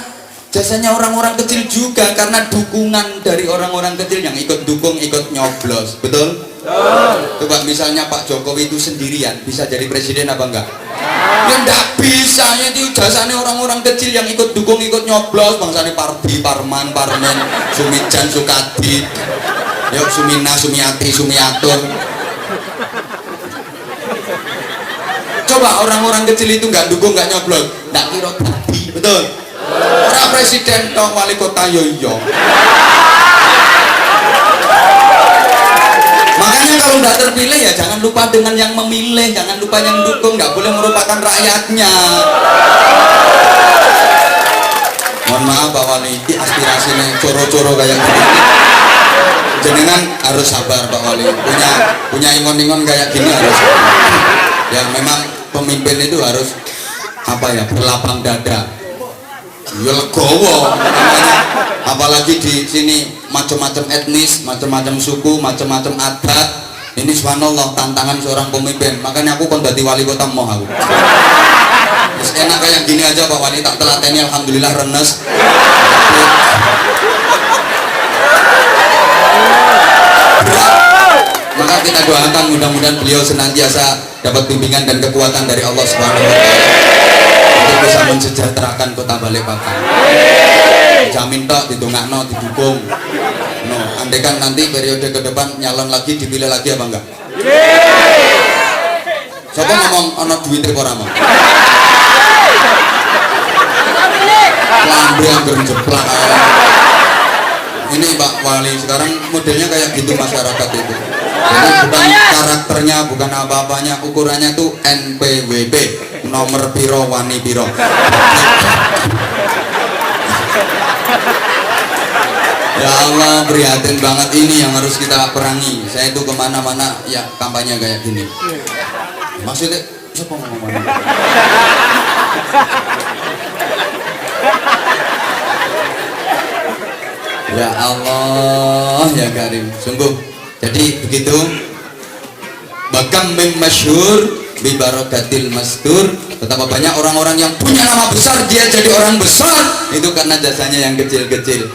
Jasanya orang-orang kecil juga, karena dukungan dari orang-orang kecil yang ikut dukung, ikut nyoblos. Betul? Coba misalnya Pak Jokowi itu sendirian bisa jadi presiden apa enggak? Ya enggak bisa. Ya itu jasanya orang-orang kecil yang ikut dukung, ikut nyoblos. Bangsane Pardi, Parman, Parmen, Sumijan, Sukadi, yuk Sumina, Sumiati, Sumiatun. Coba orang-orang kecil itu nggak dukung, nggak nyoblos, nggak kira tadi. Betul? Orang presiden dong, wali kota yoyo. Makanya kalau nggak terpilih ya jangan lupa dengan yang memilih, jangan lupa yang dukung, nggak boleh merupakan rakyatnya. Mohon maaf Pak Wali, ini aspirasinya coro-coro kayak gini. Jenengan harus sabar Pak Wali, punya ingon-ingon kayak gini harus sabar. Ya memang pemimpin itu harus apa ya, berlapang dada. Ya legowo namanya, apalagi di sini macam-macam etnis, macam-macam suku, macam-macam adat. Ini subhanallah tantangan seorang pemimpin. Makanya aku kon dadi wali kota mau aku. Terus enak kayak gini aja Pak Wali, tak telateni alhamdulillah renes. Maka kita doakan mudah-mudahan beliau senantiasa dapat bimbingan dan kekuatan dari Allah Subhanahu wa taala untuk bisa mensejahterakan kota Balikpapan. Jamin tok ditungakno, didukung. No, andaikan nanti periode ke depan nyalon lagi, dipilih lagi apa enggak? Siapa ngomong ana duwite ora mau? Lambe yang berjeplak. Ini Pak Wali sekarang modelnya kayak gitu masyarakat itu. Jadi bukan karakternya, bukan apa-apanya, ukurannya tuh NPWP, nomor piro wani piro. Ya Allah, prihatin banget, ini yang harus kita perangi. Saya itu kemana-mana ya kampanye kayak gini. Maksudnya siapa ngomong? Ya Allah ya Karim, sungguh. Jadi begitu. Bakam mim masyhur bi barakatil mastur. Betapa banyak orang-orang yang punya nama besar, dia jadi orang besar itu karena jasanya yang kecil-kecil.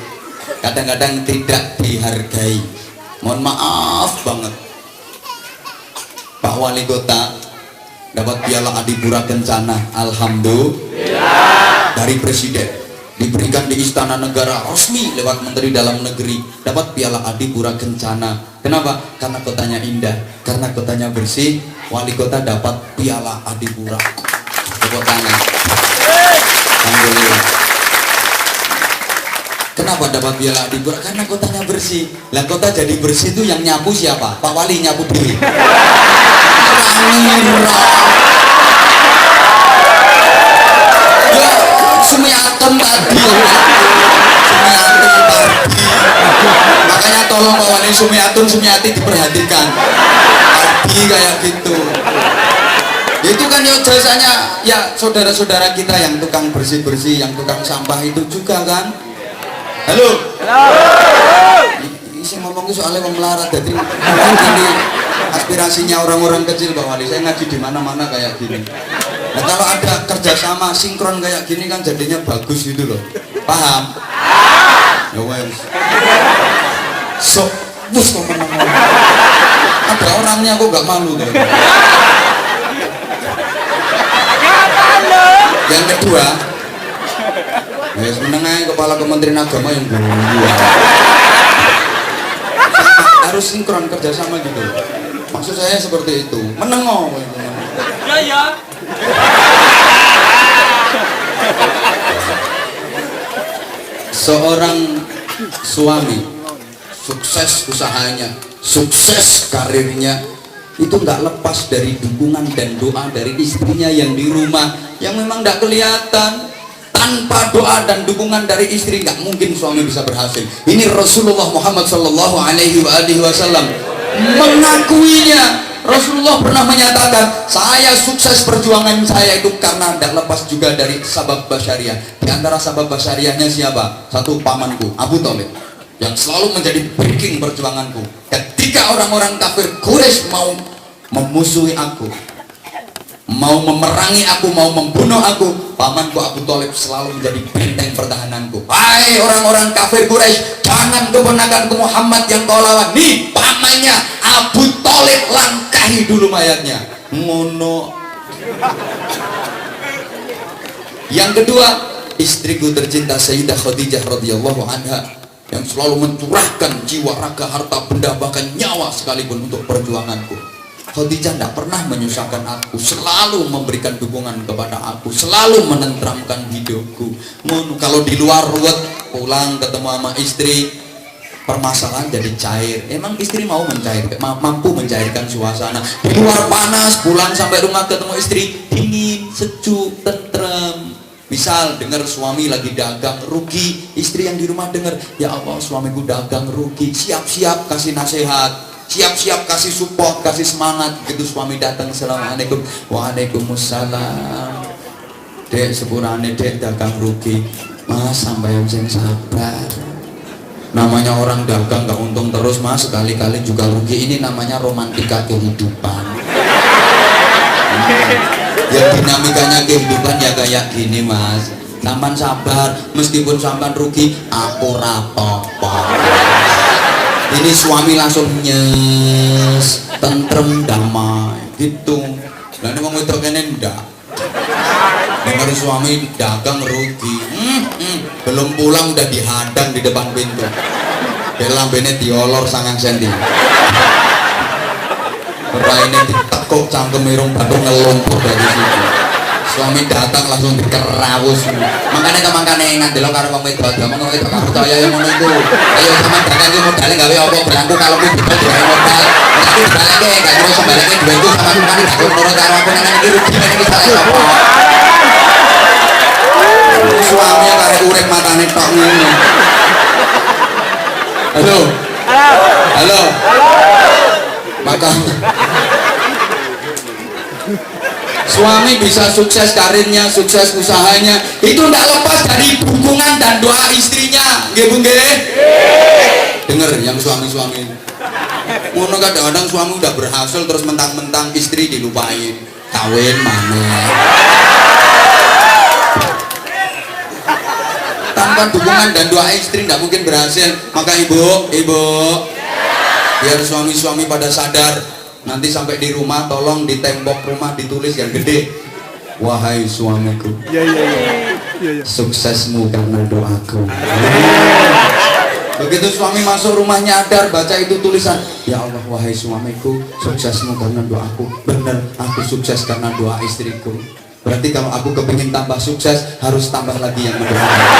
Kadang-kadang tidak dihargai. Mohon maaf banget. Pak Wali Kota dapat piala Adipura Kencana, alhamdulillah, dari presiden. Diberikan di Istana Negara resmi lewat Menteri Dalam Negeri, dapat piala Adipura Kencana. Kenapa? Karena kotanya indah, karena kotanya bersih. Wali kota dapat piala Adipura. Tepuk tangan. Alhamdulillah. Kenapa dapat piala Adipura? Karena kotanya bersih. Lah kota jadi bersih itu yang nyapu siapa? Pak Wali nyapu diri. Sumiatun tadi, Sumiatun tadi. Makanya tolong Pak Wali, Sumiatun, Sumiati diperhatikan. Tadi kayak gitu. Itu kan ya jasanya ya saudara-saudara kita yang tukang bersih-bersih, yang tukang sampah itu juga kan. Halo. Isi ngomong soalnya mau melarat, jadi ini aspirasinya orang-orang kecil Pak Wali. Saya ngaji di mana-mana kayak gini. Nah kalau ada kerjasama sinkron kayak gini kan jadinya bagus gitu loh. Paham? Ya wes. Sok bus ngomong-ngomong. Ada orangnya kok gak malu deh. Yang kedua, ya sebenarnya kepala Kementerian Agama yang dulu harus sinkron kerjasama gitu. Maksud saya seperti itu. Menengok. Ya ya. Seorang suami sukses usahanya, sukses karirnya, itu nggak lepas dari dukungan dan doa dari istrinya yang di rumah, yang memang nggak kelihatan. Tanpa doa dan dukungan dari istri nggak mungkin suami bisa berhasil. Ini Rasulullah Muhammad Sallallahu Alaihi Wasallam mengakuinya. Rasulullah pernah menyatakan, saya sukses perjuangan saya itu karena tidak lepas juga dari sabab basyariah. Di antara sabab basyariahnya siapa? Satu, pamanku Abu Thalib, yang selalu menjadi backing perjuanganku. Ketika orang-orang kafir Quraisy mau memusuhi aku, mau memerangi aku, mau membunuh aku, pamanku Abu Thalib selalu menjadi benteng pertahananku. Hai orang-orang kafir Quraisy, jangan keponakanku Muhammad yang kau lawan. Nih pamannya Abu Thalib, langkahi dulu mayatnya. Ngono. Yang kedua, istriku tercinta Sayyidah Khadijah radhiyallahu anha yang selalu mencurahkan jiwa, raga, harta benda, bahkan nyawa sekalipun untuk perjuanganku. Khadijah tidak pernah menyusahkan aku, selalu memberikan dukungan kepada aku, selalu menenteramkan hidupku. Kalau di luar ruwet, pulang ketemu sama istri, permasalahan jadi cair. Emang istri mau mencairkan, mampu mencairkan suasana. Di luar panas, pulang sampai rumah ketemu istri, dingin, sejuk, tentrem. Misal dengar suami lagi dagang rugi, istri yang di rumah dengar, ya Allah suamiku dagang rugi, siap-siap kasih nasihat, siap-siap kasih support, kasih semangat. Begitu suami datang, assalamualaikum, waalaikumsalam, dek sepurane dek dagang rugi, mas sampai yang sabar. Namanya orang dagang gak untung terus mas, sekali-kali juga rugi. Ini namanya romantika kehidupan. Ya dinamikanya kehidupan ya kayak gini mas. Sampan sabar, meskipun sampan rugi, aku rapopo. Ini suami langsung nyes, tentrem, damai gitu. Dan emang itu kene ndak. Dengar suami dagang rugi, belum pulang udah dihadang di depan pintu. Lambene diolor 9 cm. Raine ditekuk cangkem irung batuk ngelumpur dari situ. Suami datang langsung dikerawus. Makanya ingat dulu karo wong wedok, ngomong wedok gak percaya yang ngono iku. Ayo sampean dagang iki modale gawe apa berangku kalau kuwi bisa digawe modal. Tapi dibaleke gak terus sembaleke duitku sama sampean gak nurut karo aku nang iki rugi nek iki salah apa. Suami kare urip matane tok ngono. Halo. Halo. Maka suami bisa sukses karirnya, sukses usahanya, itu tidak lepas dari dukungan dan doa istrinya. Nggih Bu nggih? Dengar yang suami-suami. Ngono kadang-kadang suami udah berhasil terus mentang-mentang istri dilupain. Kawin mana? Tanpa dukungan dan doa istri tidak mungkin berhasil. Maka ibu, biar suami-suami pada sadar, nanti sampai di rumah tolong di tembok rumah ditulis yang gede, wahai suamiku, suksesmu karena doaku. Begitu suami masuk rumah nyadar, baca itu tulisan, ya Allah wahai suamiku, suksesmu karena doaku. Bener, aku sukses karena doa istriku. Berarti kalau aku kepingin tambah sukses, harus tambah lagi yang mendoakan.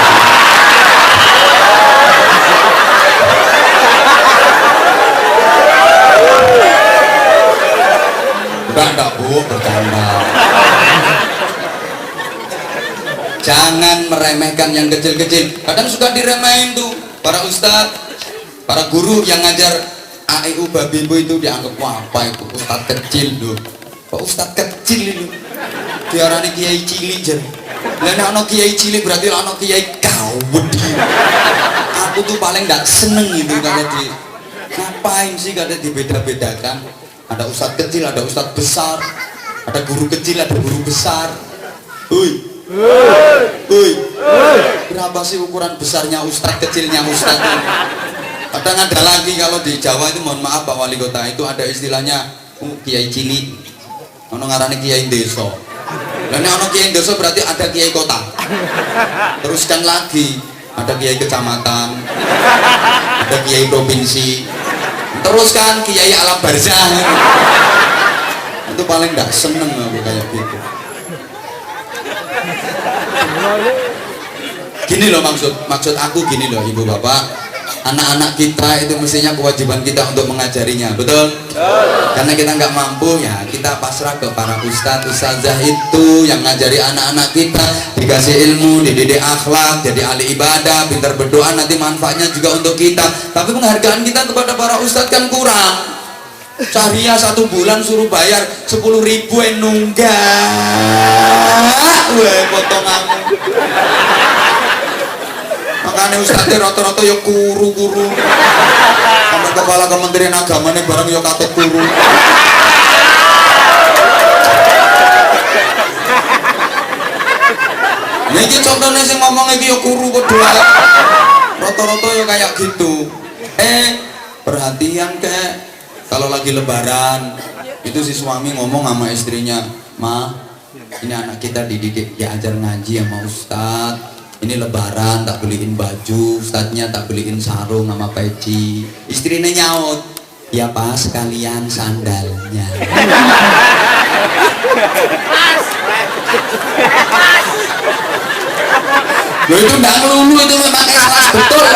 Enggak Bu, bercanda. Jangan meremehkan yang kecil-kecil. Kadang suka diremehin tuh para ustadz, para guru yang ngajar AIU Babibu itu dianggap wah apa itu ustadz kecil tuh. Kok ustadz kecil itu? Diarani kiai cilik jadi. Lah nek ana kiai cilik berarti ana kiai gawedi. Aku tuh paling enggak seneng itu kalau di ngapain sih kada dibeda-bedakan. Ada ustadz kecil, ada ustadz besar, ada guru kecil, ada guru besar. Hui, berapa sih ukuran besarnya ustadz, kecilnya ustadz? Kadang ada lagi kalau di Jawa itu, mohon maaf Pak Wali Kota, itu ada istilahnya kiai cilik, ono ngarani kiai desa. Dan ono kiai desa berarti ada kiai kota. Teruskan lagi, ada kiai kecamatan, ada kiai provinsi. Terus kan kiai alam barzah itu paling gak seneng aku kayak gitu. Gini loh maksud aku gini loh ibu bapak, anak-anak kita itu mestinya kewajiban kita untuk mengajarinya, betul? Karena kita nggak mampu ya kita pasrah ke para ustadz ustazah itu yang ngajari anak-anak kita, dikasih ilmu, dididik akhlak, jadi ahli ibadah, pintar berdoa, nanti manfaatnya juga untuk kita. Tapi penghargaan kita kepada para ustadz kan kurang. Carinya 1 bulan suruh bayar 10.000 nunggak, weh potonganmu. Makanya ustadznya rata-rata ya kuru-kuru. Sampai kepala Kementerian Agama nih barang ya katut kuru. Iki contohnya sing ngomong iki ya kuru padha. Rata-rata ya kayak gitu. Perhatian kek. Kalau lagi lebaran, itu si suami ngomong sama istrinya, "Ma, ini anak kita dididik diajar ngaji sama Ustadz. Ini lebaran tak beliin baju, Ustadznya tak beliin sarung sama peci." Istrinya nyaut, "Ya pas sekalian sandalnya." Loh itu nggak melulu, itu memang ikhlas betul.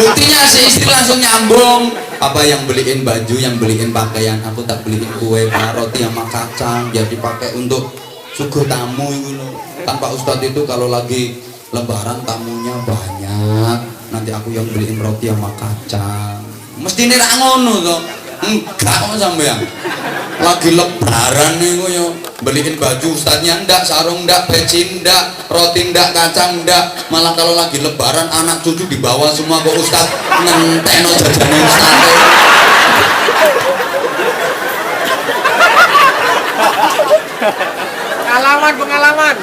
Buktinya si istri langsung nyambung, "Apa yang beliin baju, yang beliin pakaian, aku tak beliin kue, roti sama kacang, jadi pakai untuk suguh tamu itu loh. Kan Pak Ustadz itu kalau lagi lebaran tamunya banyak, nanti aku yang beliin roti sama kacang." Mesti ini ngono toh. Enggak kok sampean. Lagi lebaran nih gue yo beliin baju Ustadznya ndak, sarung ndak, peci ndak, roti ndak, kacang ndak. Malah kalau lagi lebaran anak cucu dibawa semua ke Ustadz, ngenteno jajane Ustadz. Pengalaman.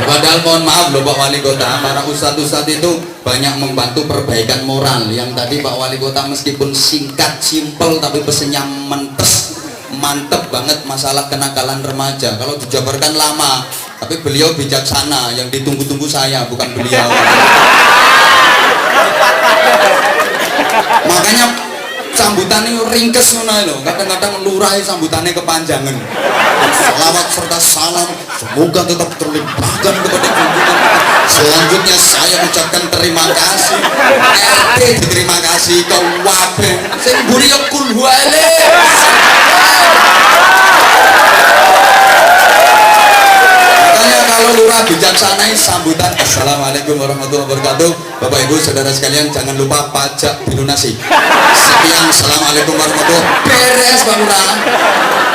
Padahal mohon maaf loh Pak Wali Kota, para ustadz-ustadz itu banyak membantu perbaikan moral. Yang tadi Pak Wali Kota meskipun singkat, simpel, tapi pesennya mantep banget masalah kenakalan remaja. Kalau dijabarkan lama, tapi beliau bijaksana. Yang ditunggu-tunggu saya, bukan beliau. Makanya sambutannya ringkes loh. Kadang-kadang lurah sambutannya kepanjangan. Selawat serta salam semoga tetap terlimpahkan kepada junjungan. Selanjutnya saya ucapkan terima kasih. Terima kasih ke wabe. Sing mburi yo kul huwaile. Makanya kalau lurah bijaksanai sambutan Assalamualaikum warahmatullahi wabarakatuh. Bapak Ibu saudara sekalian, jangan lupa pajak dilunasi. Sekian, Assalamualaikum warahmatullahi wabarakatuh. Beres Pak Lurah.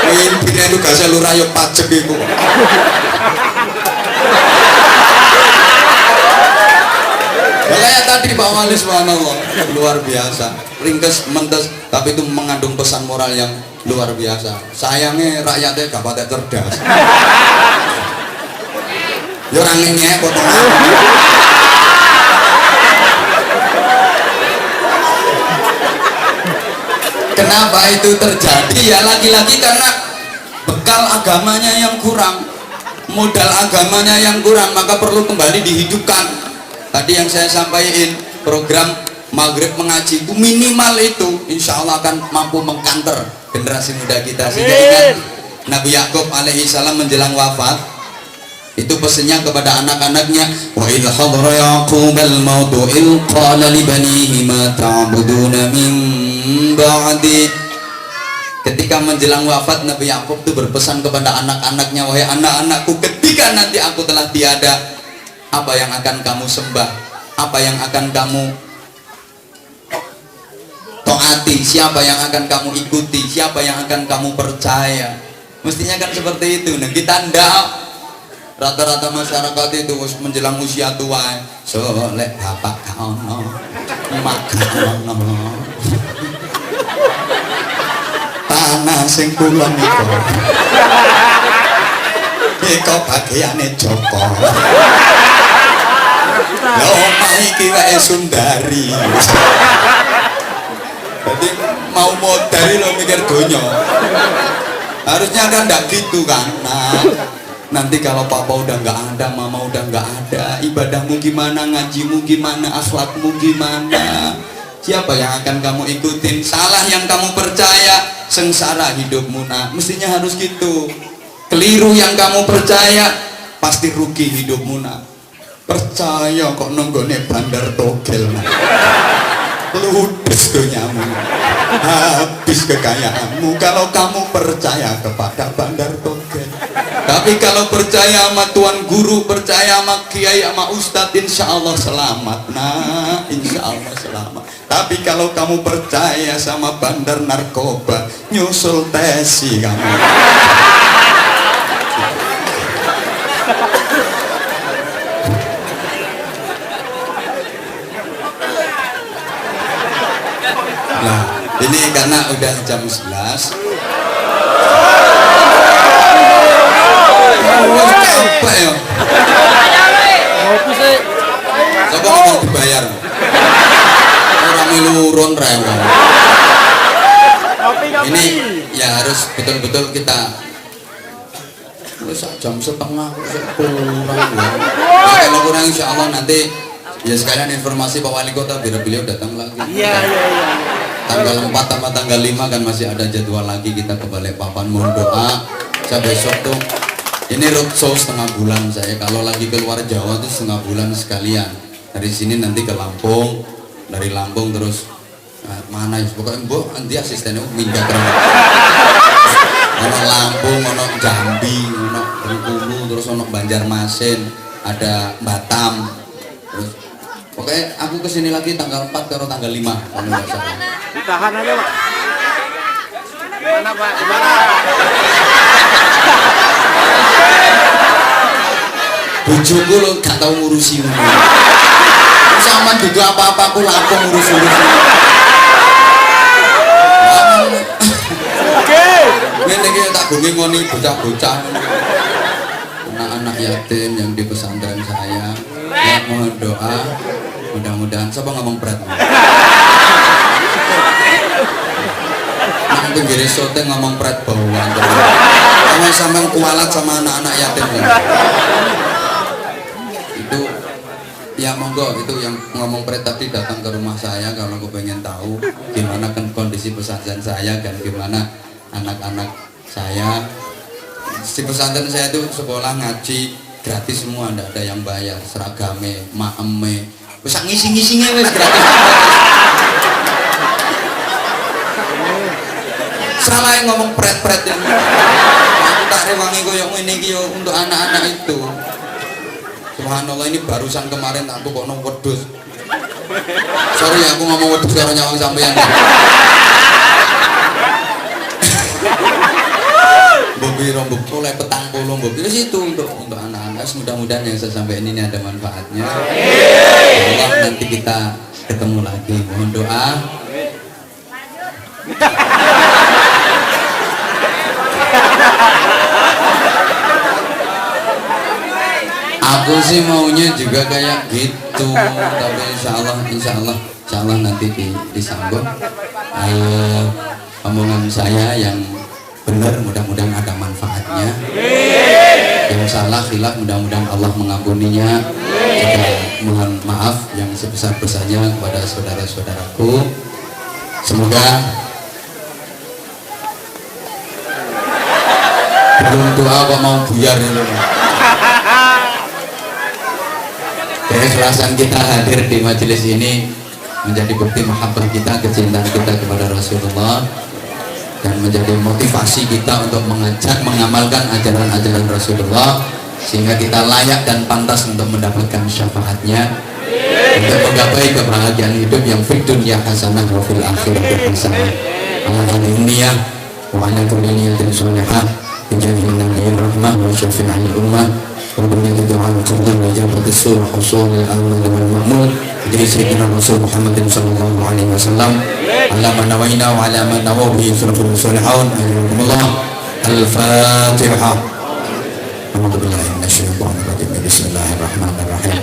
Ini tugasnya lurah yo pajak itu. Makanya tadi Pak Wali subhanallah luar biasa, ringkes mentes, tapi itu mengandung pesan moral yang luar biasa. Sayangnya rakyatnya gak pada cerdas. Yo orang ini potongan. Kenapa itu terjadi? Ya lagi-lagi karena bekal agamanya yang kurang, modal agamanya yang kurang, maka perlu kembali dihidupkan. Tadi yang saya sampaikan, program Maghrib mengaji itu minimal itu insya Allah akan mampu mengkanter generasi muda kita. Sehingga ingat Nabi Yakub alaihi salam menjelang wafat itu pesannya kepada anak-anaknya, wa idh hadara yaqubal mautu il qala li banihi ma ta'buduna min ba'di. Ketika menjelang wafat Nabi Yakub itu berpesan kepada anak-anaknya, wahai anak-anakku, ketika nanti aku telah tiada, apa yang akan kamu sembah, apa yang akan kamu taati, siapa yang akan kamu ikuti, siapa yang akan kamu percaya. Mestinya kan seperti itu. Nah kita ndak. Rata-rata masyarakat itu menjelang usia tua, soleh bapak kaono, emak kaono, tanah sing kulon iko bagiane Joko. Lho omah iki wae Sundari. Jadi mau modal lo mikir donya. Harusnya kan ndak gitu kan. Nanti kalau papa udah nggak ada, mama udah nggak ada, ibadahmu gimana, ngajimu gimana, akhlakmu gimana, siapa yang akan kamu ikutin? Salah yang kamu percaya, sengsara hidupmu. Nah mestinya harus gitu. Keliru yang kamu percaya, pasti rugi hidupmu. Nah percaya kok nonggone bandar togel, nah ludes donyamu, habis kekayaanmu kalau kamu percaya kepada bandar togel. Tapi kalau percaya sama tuan guru, percaya sama kiai, sama ustadz, insya Allah selamat. Nah, insya Allah selamat. Tapi kalau kamu percaya sama bandar narkoba, nyusul tesi kamu. Nah, ini karena udah jam 11. wis capek ya. Ngopi sih. Coba ngomong dibayar. Ora melu urun ra. Ini ya harus betul-betul kita wis jam setengah kurang ya. Kalau kurang insya Allah nanti ya sekalian informasi Pak Wali Kota biar beliau datang lagi. Iya. Tanggal 4 sama tanggal 5 kan masih ada jadwal lagi kita ke Balikpapan. Mohon doa. Saya besok tuh ini roadshow setengah bulan saya. Kalau lagi keluar Jawa tuh setengah bulan sekalian. Dari sini nanti ke Lampung, dari Lampung terus mana ya pokoknya mbok nanti asistennya minggat terus. Ono Lampung, ono Jambi, ono Bengkulu, terus ono Banjarmasin, ada Batam. Terus pokoknya aku kesini lagi tanggal 4 atau tanggal 5 kalau nggak salah. Ditahan aja, Pak. Gimana, Pak? Gimana? Bojoku lo gak tau ngurusi ngono. Sama juga apa-apa aku lapung ngurus-ngurus. Oke. Ngene iki tak gunge ngoni bocah-bocah. Anak-anak yatim yang di pesantren saya. Ya mohon doa. Mudah-mudahan siapa ngomong berat. Nang pinggir sote ngomong berat bauan. Kamu sampean kualat sama anak-anak yatim. Itu ya monggo itu yang ngomong pret tadi datang ke rumah saya kalau aku pengen tahu gimana kan kondisi pesantren saya dan gimana anak-anak saya. Si pesantren saya itu sekolah ngaji gratis semua, ndak ada yang bayar, seragame, maeme, bisa ngisi-ngisinya wes gratis. Salah yang ngomong pret-pret yang aku tak rewangi koyok ini kyo untuk anak-anak itu. Subhanallah ini barusan kemarin aku kok nong wedhus. Sorry aku ngomong wedhus karo nyawang sampeyan. Bobi rombok oleh petang polong bobi wis itu untuk anak-anak. Mudah-mudahan yang saya sampaikan ini ada manfaatnya. Allah nanti kita ketemu lagi. Mohon doa. Aku sih maunya juga kayak gitu, tapi insya Allah nanti disambung omongan saya yang benar, mudah-mudahan ada manfaatnya. Yang salah khilaf mudah-mudahan Allah mengampuninya. Juga mohon maaf yang sebesar-besarnya kepada saudara-saudaraku. Semoga belum doa kok mau buyar ini. Keikhlasan kita hadir di majelis ini menjadi bukti mahabbah kita, kecintaan kita kepada Rasulullah, dan menjadi motivasi kita untuk mengamalkan ajaran-ajaran Rasulullah sehingga kita layak dan pantas untuk mendapatkan syafaatnya, untuk menggapai kebahagiaan hidup yang fid dunya hasanah wa fil akhirati hasanah. Alhamdulillah wa ala kulli niyatin shalihah bijahil nabiyir rahmah wa syafi'il ummah. ربنا يدعو القرآن وإجابة السورة حصول الأمل والمأمول بجاه سيدنا رسول محمد صلى الله عليه وسلم على ما نوينا وعلى ما نووا به سلف الصالحون أجركم الله. الفاتحة. أعوذ بالله من الشيطان الرجيم. بسم الله الرحمن الرحيم.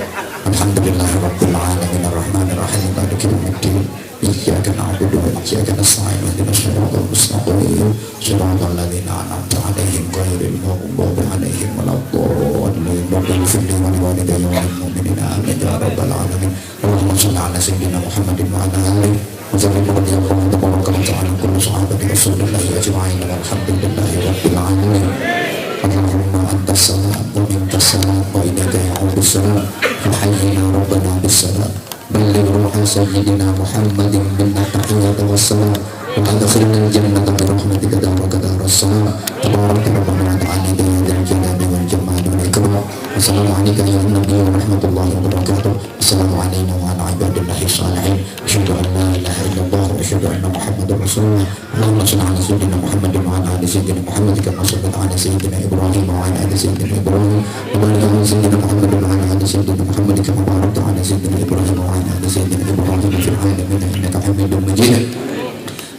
الحمد لله رب العالمين الرحمن الرحيم مالك يوم الدين إياك نعبد وإياك نستعين اهدنا الصراط المستقيم صراط الذين أنعمت عليهم غير المغضوب عليهم ولا الضالين ربنا اغفر لي ولوالدي وللمؤمنين آمين يا رب العالمين. اللهم صل على سيدنا محمد وعلى آله وسلم رضي الله تبارك وتعالى عن كل صحابة رسول الله أجمعين والحمد لله رب العالمين. اللهم أنت السلام ومنك السلام وإليك يعود السلام فحينا ربنا بالسلام بلغ روح سيدنا محمد منا التحيات والسلام وأدخلنا الجنة برحمتك دارك دار السلام تبارك ربنا وتعالى ذا الجلال والجمال والإكرام. السلام عليك يا النبي ورحمة الله وبركاته. السلام علينا وعلى عباد الله الصالحين. أشهد أن لا إله إلا الله وأشهد أن محمدا رسول الله. اللهم صل على سيدنا محمد وعلى آل سيدنا محمد كما صليت على سيدنا إبراهيم وعلى آل سيدنا إبراهيم وبارك على سيدنا محمد وعلى آل سيدنا محمد كما باركت على سيدنا إبراهيم وعلى آل سيدنا إبراهيم في العالمين إنك حميد مجيد.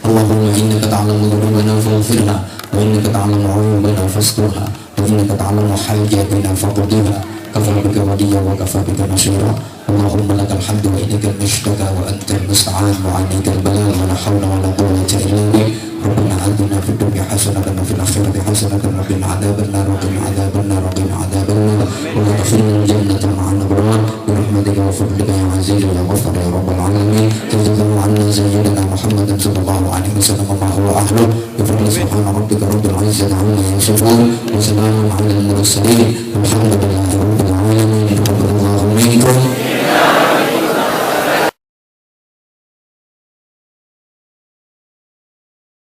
اللهم إنك تعلم ذنوبنا فاغفرها وإنك تعلم عيوبنا فاسترها إنك تعلم حاجاتنا فقضيها كفى بك وليا وكفى بك نصيرا اللهم لك الحمد وإليك المشتكى وأنت المستعان وعليك البلاغ ولا حول ولا قوة إلا بك ربنا آتنا في الدنيا حسنة وفي الآخرة حسنة وقنا عذاب النار وقنا عذاب النار وقنا عذاب النار وادخلنا الجنة مع الأبرار برحمتك وفضلك يا عزيز يا غفار يا رب العالمين جزا الله عنا سيدنا محمد صلى الله عليه وسلم وما هو أهله بفضل سبحان ربك رب العزة عما يصفون وسلام على المرسلين والحمد لله رب العالمين تقبل الله منكم